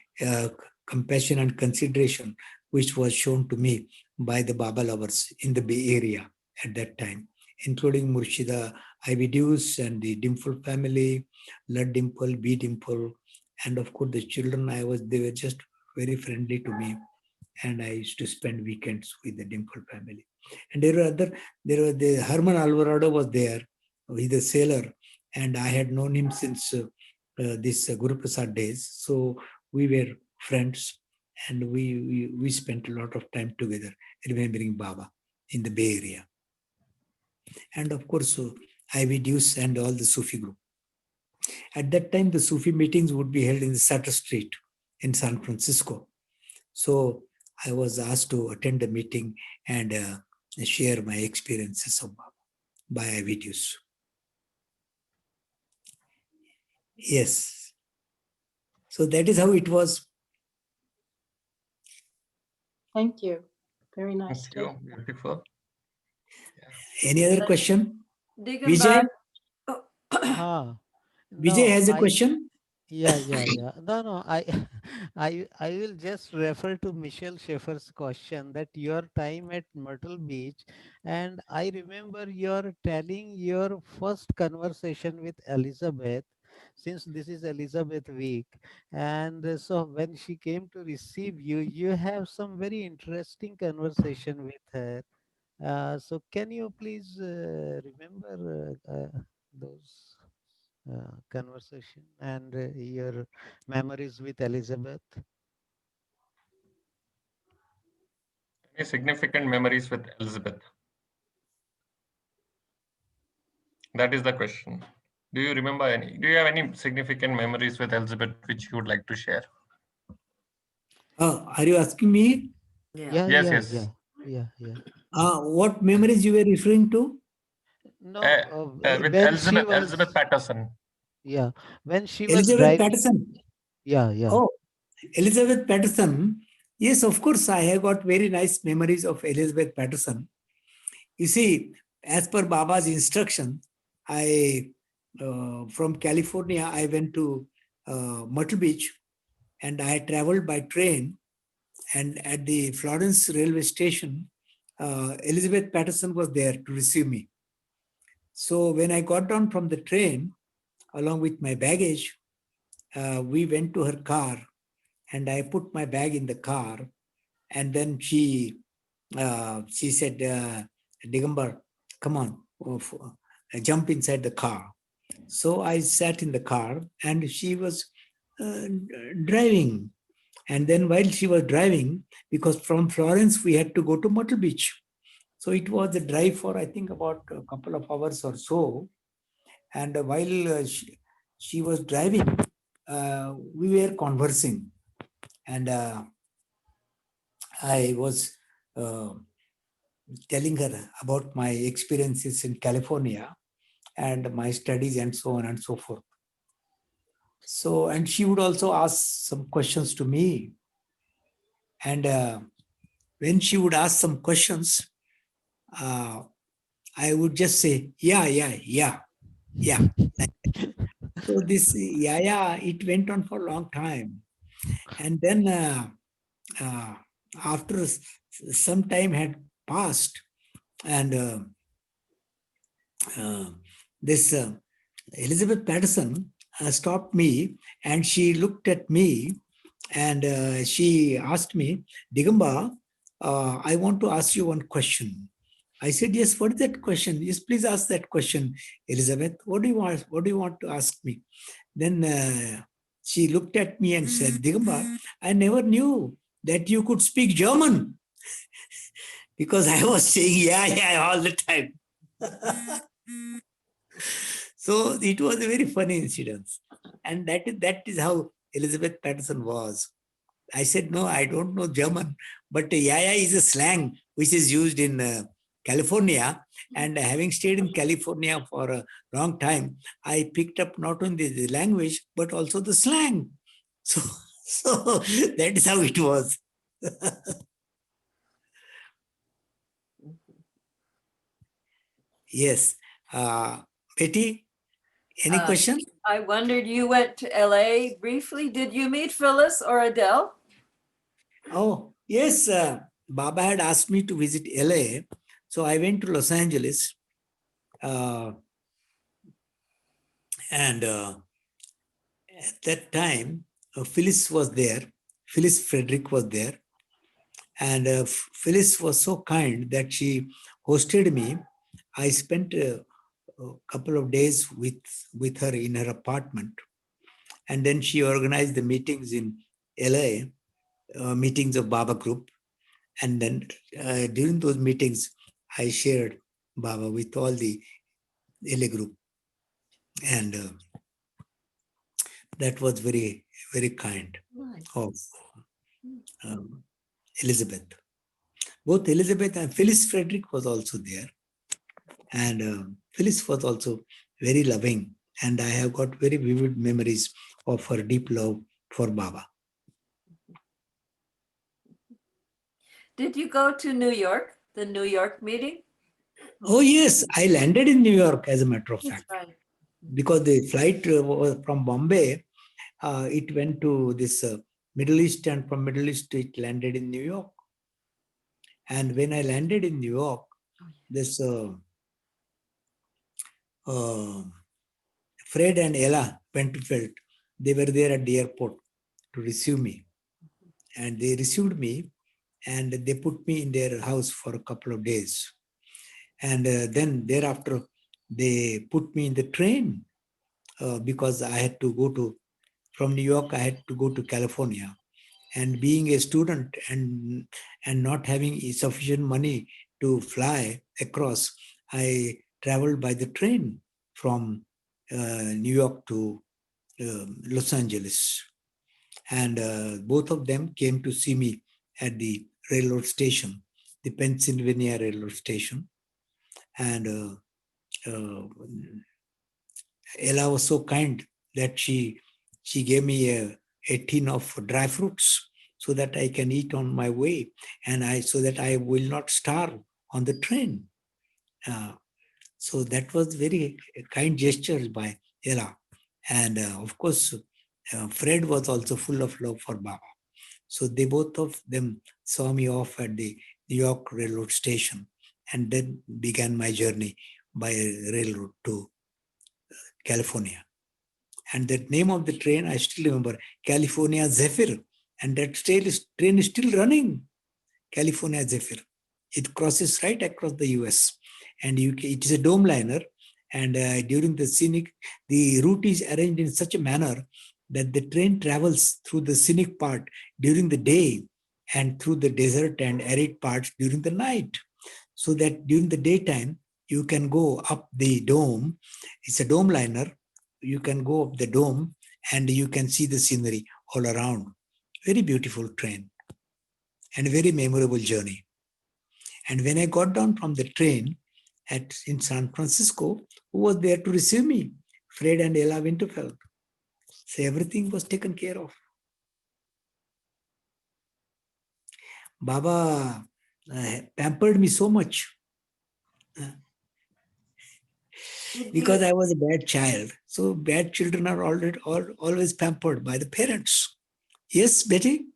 compassion and consideration which was shown to me by the Baba lovers in the Bay Area at that time, including Murshida Ibidius and the Dimple family, Lud Dimple, B Dimple, and of course the children they were just very friendly to me. And I used to spend weekends with the Dimple family. And there were the Herman Alvarado was there, he's a sailor, and I had known him since this Guru Prasad days. So we were friends, and we spent a lot of time together remembering Baba in the Bay Area. And of course, Ivy Deuce and all the Sufi group. At that time, the Sufi meetings would be held in the Sutter Street in San Francisco. So I was asked to attend the meeting and share my experiences of Baba by Ivy Deuce. Yes. So that is how it was. Thank you. Very nice. Thank you. Beautiful. Any other question? Digambar. Vijay? No, Vijay has a question? Yeah. No. I will just refer to Michelle Schaeffer's question that your time at Myrtle Beach, and I remember you're telling your first conversation with Elizabeth, since this is Elizabeth week, and so when she came to receive you, you have some very interesting conversation with her. So can you please remember those conversation and your memories with Elizabeth? Any significant memories with Elizabeth? That is the question. Do you remember any? Do you have any significant memories with Elizabeth which you would like to share? Are you asking me? Yeah. Yes. What memories you were referring to? No, With when she was, Elizabeth Patterson. yeah, when she was Elizabeth driving. Patterson. Yeah. Oh, Elizabeth Patterson. Yes, of course, I have got very nice memories of Elizabeth Patterson. You see, as per Baba's instruction, from California, I went to Myrtle Beach, and I traveled by train. And at the Florence railway station, Elizabeth Patterson was there to receive me. So when I got down from the train, along with my baggage, we went to her car, and I put my bag in the car. And then she said, Digambar, come on, jump inside the car. So I sat in the car, and she was driving. And then while she was driving, because from Florence we had to go to Myrtle Beach. So it was a drive for, I think, about a couple of hours or so. And while she was driving, we were conversing. And I was telling her about my experiences in California and my studies and so on and so forth. So, and she would also ask some questions to me. And when she would ask some questions, I would just say, yeah. So this, it went on for a long time. And then after some time had passed, and this Elizabeth Patterson stopped me, and she looked at me, and she asked me, Digambar, I want to ask you one question. I said, yes, what is that question? Yes, please ask that question, Elizabeth. What do you want to ask me? Then she looked at me and said, Digambar, I never knew that you could speak German. Because I was saying, yeah, all the time. So it was a very funny incident. And that is how Elizabeth Patterson was. I said, no, I don't know German, but yeah is a slang which is used in California. And having stayed in California for a long time, I picked up not only the language, but also the slang. So that is how it was. Yes. Betty, any question? I wondered, you went to LA briefly. Did you meet Phyllis or Adele? Oh, yes. Baba had asked me to visit LA. So I went to Los Angeles. And at that time, Phyllis was there. Phyllis Frederick was there. And Phyllis was so kind that she hosted me. I spent a couple of days with her in her apartment. And then she organized the meetings in LA, meetings of Baba Group. And then during those meetings, I shared Baba with all the LA group. And that was very, very kind of Elizabeth. Both Elizabeth and Phyllis Frederick was also there. And Phyllis was also very loving. And I have got very vivid memories of her deep love for Baba. Did you go to New York, the New York meeting? Oh, yes. I landed in New York, as a matter of fact. Right. Because the flight was from Bombay, it went to this Middle East, and from Middle East, it landed in New York. And when I landed in New York, this Fred and Ella Pentefeld, they were there at the airport to receive me. And they received me and they put me in their house for a couple of days. And then thereafter, they put me in the train because I had to go to, from New York, I had to go to California. And being a student and not having sufficient money to fly across, I traveled by the train from New York to Los Angeles. And both of them came to see me at the railroad station, the Pennsylvania railroad station. And Ella was so kind that she gave me a tin of dry fruits so that I can eat on my way, and so that I will not starve on the train. So that was very kind gestures by Ella. And of course, Fred was also full of love for Baba. So they both of them saw me off at the New York railroad station, and then began my journey by railroad to California. And the name of the train, I still remember, California Zephyr. And that train is still running, California Zephyr. It crosses right across the US. And it is a dome liner. And during the scenic, the route is arranged in such a manner that the train travels through the scenic part during the day and through the desert and arid parts during the night. So that during the daytime, you can go up the dome. It's a dome liner. You can go up the dome and you can see the scenery all around. Very beautiful train and a very memorable journey. And when I got down from the train in San Francisco, who was there to receive me? Fred and Ella Winterfeld. So everything was taken care of. Baba pampered me so much because I was a bad child. So bad children are always pampered by the parents. Yes, Betty?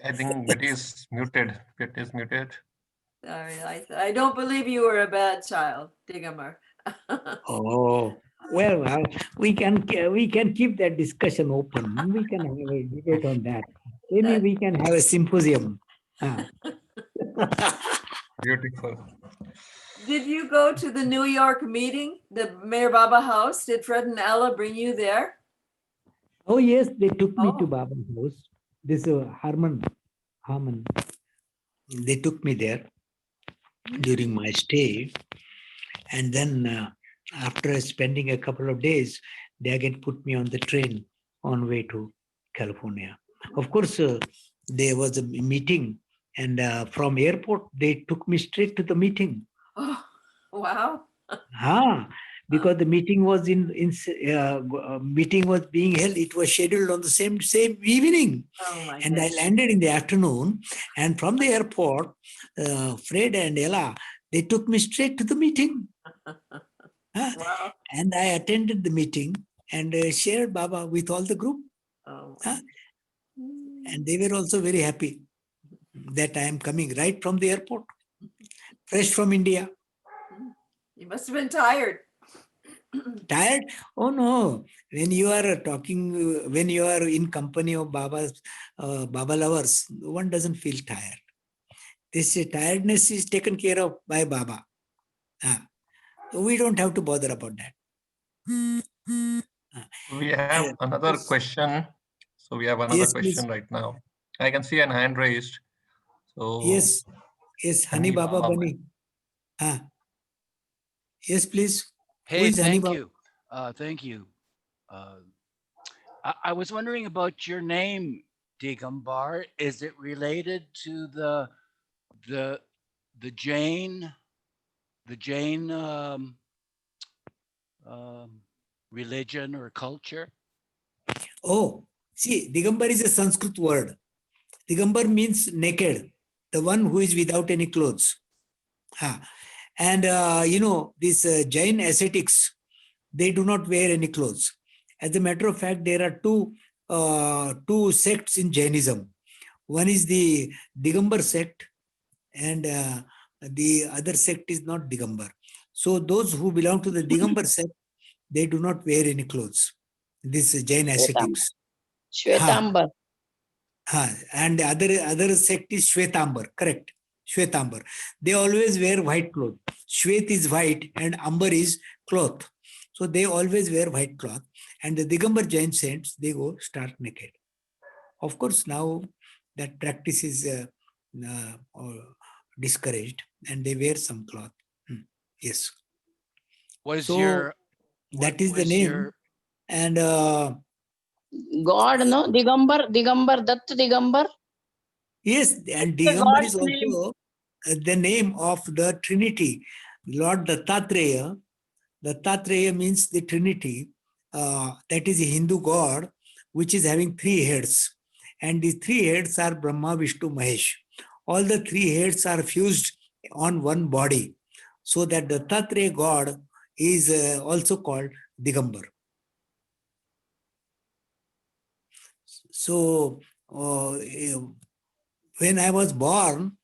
I think Betty is muted. Betty is muted. Sorry, I don't believe you were a bad child, Digambar. Oh, well, we can keep that discussion open. We can have a debate on that. Maybe we can have a symposium. Beautiful. Did you go to the New York meeting, the Mayor Baba house? Did Fred and Ella bring you there? Oh, yes, they took me to Baba's house. This Harman. They took me there during my stay. And then after spending a couple of days, they again put me on the train on way to California. Of course, there was a meeting, and from airport, they took me straight to the meeting. Oh, wow. Because the meeting was meeting was being held. It was scheduled on the same evening. Oh my And goodness. I landed in the afternoon. And from the airport, Fred and Ella, they took me straight to the meeting. Wow. And I attended the meeting and shared Baba with all the group. Oh, Huh? And they were also very happy that I am coming right from the airport, fresh from India. you must have been tired. Tired? Oh no. When you are talking, when you are in company of Baba lovers, one doesn't feel tired. This tiredness is taken care of by Baba. We don't have to bother about that. We have another question. So we have another Yes, question please. right now. I can see an hand raised. So Yes, Hani Hani Baba Baba Bani. Yes, please. Who Hey, is Hani thank Baba? you. Thank you. I was wondering about your name, Digambar. Is it related to the the Jain the Jain religion or culture? Oh, see, Digambar is a Sanskrit word. Digambar means naked, the one who is without any clothes. And these Jain ascetics, they do not wear any clothes. As a matter of fact, there are two sects in Jainism. One is the Digambar sect, and the other sect is not Digambar. So those who belong to the Digambar sect, they do not wear any clothes. This Jain ascetics. Shwetambar. And the other sect is Shwetambar, correct? Shwetambar. They always wear white cloth. Shwet is white and Amber is cloth. So they always wear white cloth. And the Digambar Jain saints, they go stark naked. Of course, now that practice is discouraged and they wear some cloth. Yes. Was So your that is the was name. your And God, no? Digambar, Datt Digambar. yes, and The Digambar is God's name. also the name of the Trinity. Lord Dattatreya. Dattatreya means the Trinity. That is a Hindu god which is having three heads. And the three heads are Brahma, Vishnu, Mahesh. All the three heads are fused on one body. So that Dattatreya god is also called Digambar. So when I was born,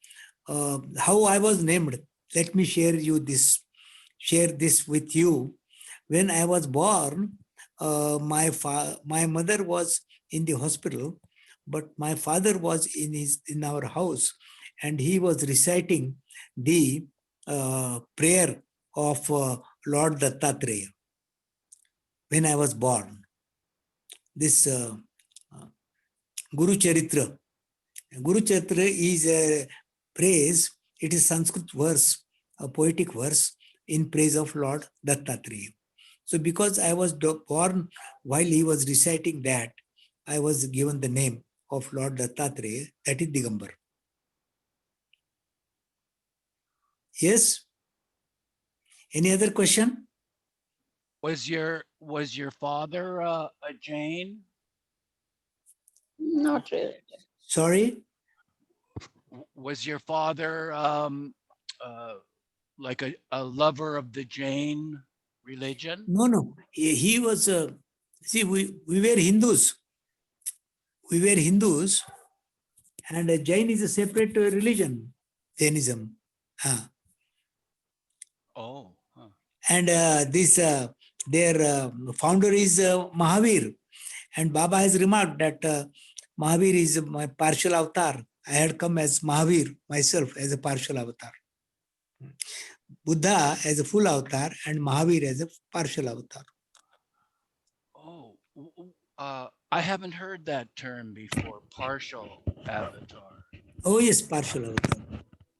how I was named, let me share this with you. When I was born, my mother was in the hospital, but my father was in our house, and he was reciting the prayer of Lord Dattatreya when I was born. This Guru Charitra. Guru Charitra is a praise. It is Sanskrit verse, a poetic verse in praise of Lord Dattatreya. So because I was born while he was reciting that, I was given the name of Lord Dattatreya, that is Digambar. Yes? Any other question? was your father a Jain? Not really. Sorry? Was your father like a lover of the Jain religion? No. He was, see, we were Hindus. We were Hindus, and Jain is a separate religion, Jainism. Oh. Huh. And their founder is Mahavir. And Baba has remarked that Mahavir is my partial avatar. I had come as Mahavir myself as a partial avatar. Buddha as a full avatar and Mahavir as a partial avatar. Oh, I haven't heard that term before, partial avatar. Oh yes, partial avatar.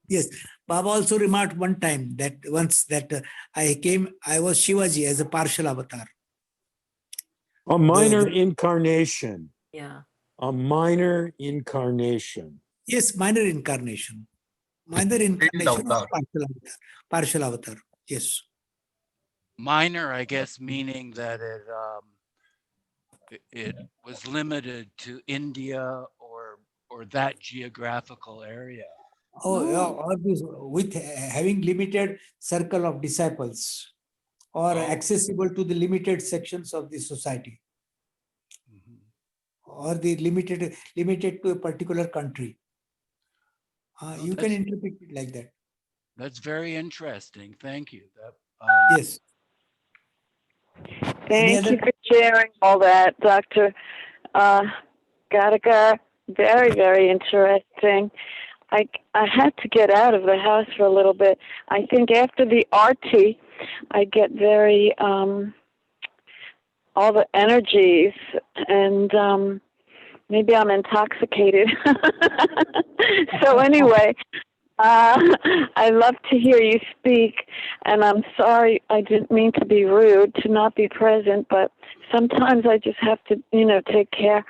Yes, Baba also remarked one time that once that I was Shivaji as a partial avatar. A minor incarnation. Yeah. A minor incarnation. Yes, minor incarnation. Minor incarnation of avatar. partial avatar. Yes. Minor, I guess, meaning that it was limited to India or that geographical area. Oh, yeah, or this, with having limited circle of disciples or accessible to the limited sections of the society. Mhm. or the limited to a particular country. You can interpret it like that. That's very interesting. Thank you. Yes. Thank you for sharing all that, Dr. Gadekar. Very, very interesting. I had to get out of the house for a little bit. I think after the RT, I get very, all the energies, and maybe I'm intoxicated. So anyway, I love to hear you speak, and I'm sorry, I didn't mean to be rude, to not be present, but sometimes I just have to, take care.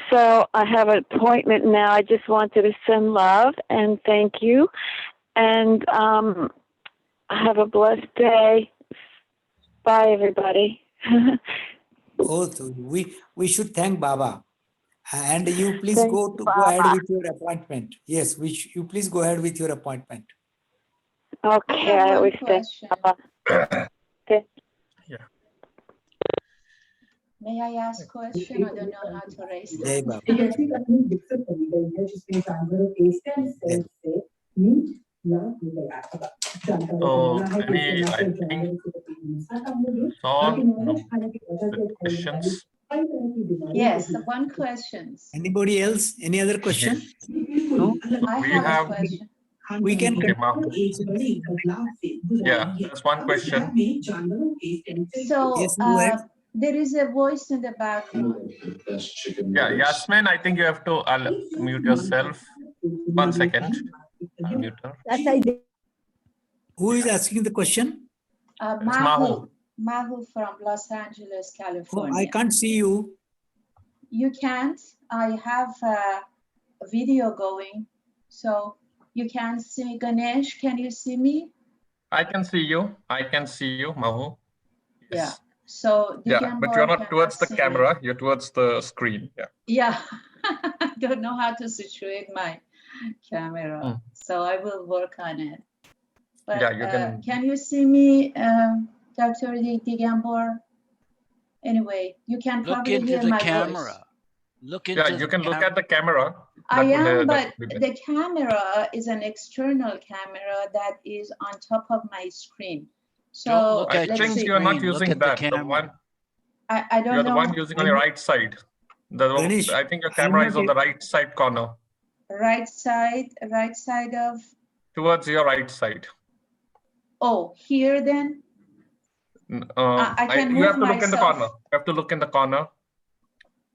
So I have an appointment now. I just wanted to send love and thank you, and have a blessed day. Bye, everybody. Also, we should thank Baba. And you please Thank go ahead with your appointment. Yes, you please go ahead with your appointment. Okay, I always thank Baba. Okay. Yeah. May I ask a question? I don't know how to raise Jai hand. Baba. So, I think, Saul, no, the questions. Yes, one question. Anybody else? Any other question? No? I We have have- a question. We can Okay, continue. Yeah, that's one question. So Yes, go ahead. there is a voice in the background. Yeah, Yasmin, I think you have to mute yourself. 1 second. I'll mute her. Who is asking the question? It's Mahu. Mahu from Los Angeles, Oh, California. I can't see you. You can't. I have a video going, so you can see me. Ganesh, can you see me? I can see you. Mahu. Yes. Yeah. So Yeah, but you're Digambar not towards the cannot see me. camera. You're towards the screen. Yeah. Yeah, I don't know how to situate my camera, so I will work on it. But Yeah, you can. you see me, Dr. Digambar? Anyway, you can Look probably into hear the my camera. voice. Look into Yeah, you can look at the camera. I That would- am, that but would be the camera is an external camera that is on top of my screen. So Don't look at I your think you're not screen, look using at the that. The camera. one I don't you're know. the one using on your right side. Ganesh, I think your I'm camera is not on the right side corner. Right side of, Towards your right side. oh, here then? I can You move have to look in the myself. corner. You have to look in the corner.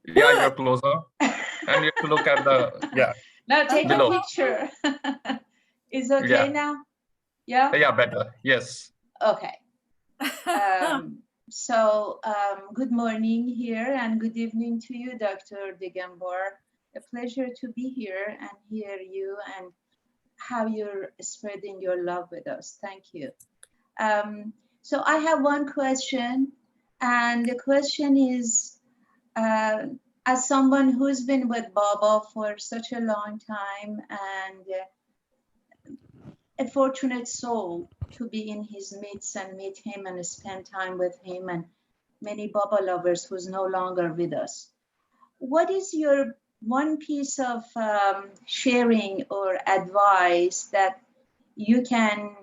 Yeah, you're closer. And you have to look at the, yeah. Now take below. a picture. Is okay Yeah. now? Yeah? Yeah, better. Yes. Okay. Good morning here and good evening to you, Dr. Digambar. A pleasure to be here and hear you and how you're spreading your love with us. Thank you. So I have one question, and the question is, as someone who's been with Baba for such a long time and a fortunate soul to be in his midst and meet him and spend time with him, and many Baba lovers who's no longer with us. What is your one piece of sharing or advice that you can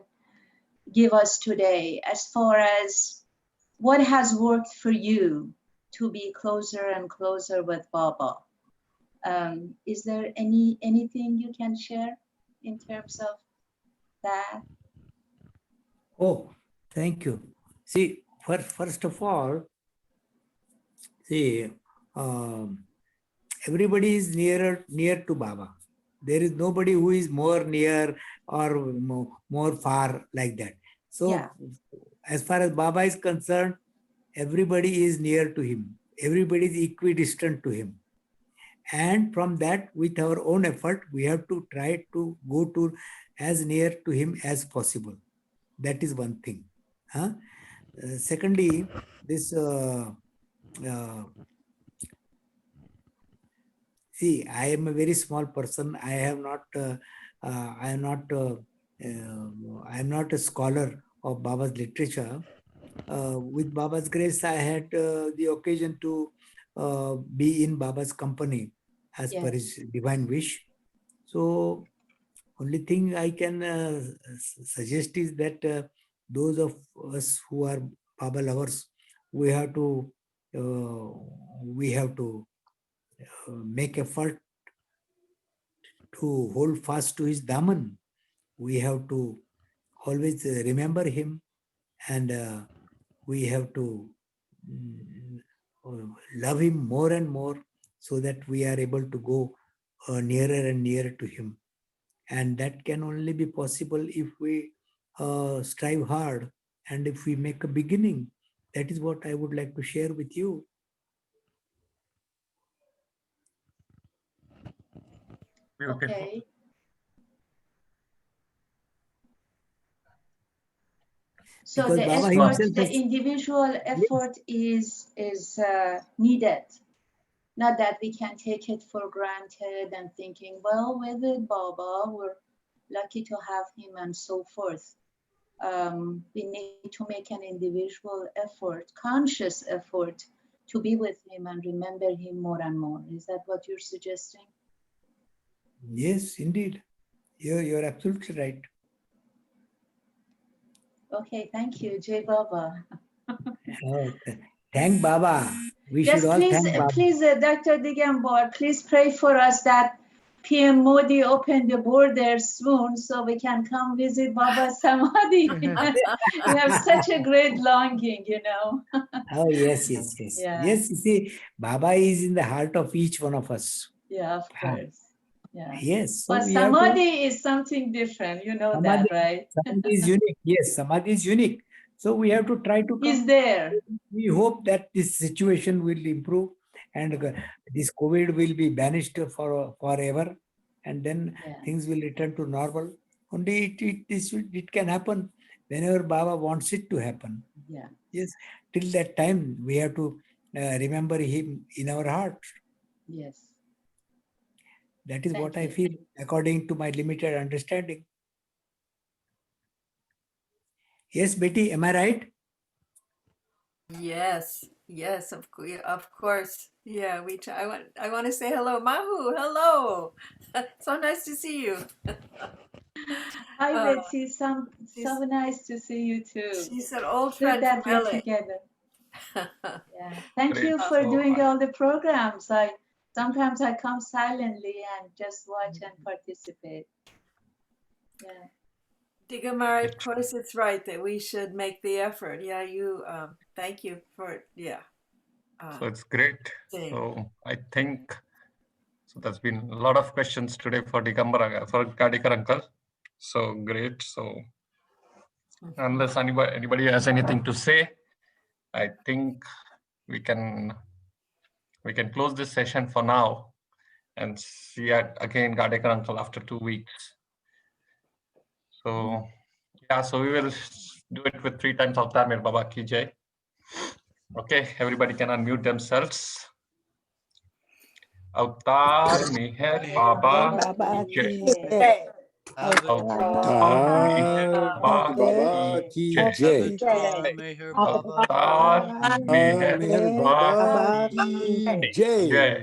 give us today as far as what has worked for you to be closer and closer with Baba? Is there anything you can share in terms of that? Oh, thank you. See, first of all, see, everybody is near to Baba. There is nobody who is more near or more far like that. So, Yeah. as far as Baba is concerned, everybody is near to him. Everybody is equidistant to him. And from that, with our own effort, we have to try to go to as near to him as possible. That is one thing. Secondly, this see, I am a very small person. I am not a scholar of Baba's literature. With Baba's grace, I had the occasion to be in Baba's company as per his divine wish. So only thing I can suggest is that those of us who are Baba lovers, we have to make effort to hold fast to his daman. We have to always remember him, and we have to love him more and more, so that we are able to go nearer and nearer to him. And that can only be possible if we strive hard and if we make a beginning. That is what I would like to share with you. Beautiful. Okay. So Because the Baba effort, himself the has- individual effort is needed. Not that we can take it for granted and thinking, well, with it, Baba, we're lucky to have him and so forth. We need to make an individual effort, conscious effort, to be with him and remember him more and more. Is that what you're suggesting? Yes, indeed. You're absolutely right. Okay, thank you, Jai Baba. Thank Baba. We Yes, should all please, thank Baba. please, Dr. Digambar, please pray for us that PM Modi open the borders soon so we can come visit Baba Samadhi. We have such a great longing, you know. Oh, yes. Yeah. Yes, you see, Baba is in the heart of each one of us. Yeah, of course. Yeah. Yes. So But we have to- Samadhi is something different, you know that, right? Samadhi is unique. Yes, Samadhi is unique. So we have to try to He's come. there. We hope that this situation will improve and this COVID will be banished forever, and then things will return to normal. Only it can happen whenever Baba wants it to happen. Yeah. Yes. Till that time, we have to remember him in our heart. Yes. That is Thank what I you. feel, according to my limited understanding. Yes, Betty, am I right? Yes, of course. Yeah, I want to say hello, Mahu. Hello. So nice to see you. Hi, Uh, Betsy. So nice to see you too. She's an old Good friend that from we're LA. together. Yeah. Thank Great. you for So, doing all the programs. Sometimes I come silently and just watch and participate. Yeah. Digamar, of course, it's right that we should make the effort. Yeah, you. Thank you for. Yeah. so it's great. So I think so. There's been a lot of questions today for Gadekar uncle. So great. So unless anybody has anything to say, I think we can close this session for now and see again Gadekar uncle after 2 weeks. So yeah, so we will do it with 3 times Avtar Mere Baba Ki Jai. Okay, everybody can unmute themselves. Avtar Meher Baba Ki Jai. Avtar Meher Baba Ki Jai. Avtar Meher Baba Ki Jai.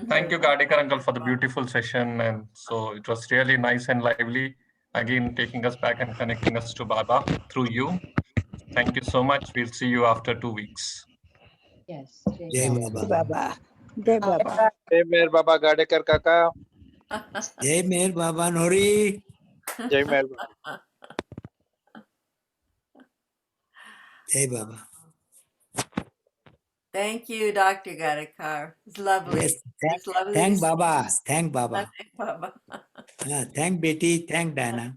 Thank you, Gadekar uncle, for the beautiful session. And so it was really nice and lively. Again, taking us back and connecting us to Baba through you. Thank you so much. We'll see you after 2 weeks. Yes. Jai Baba. Jai Baba. Jai Mehr Baba Gadekar Kaka. Jai Mehr Baba Nori. Jai Mehr Baba. Jai Baba. Thank you, Dr. Gadekar. It's lovely. Yes, It's lovely. thank Baba. Thank Baba. Thank Baba. Thank Betty. Thank Diana.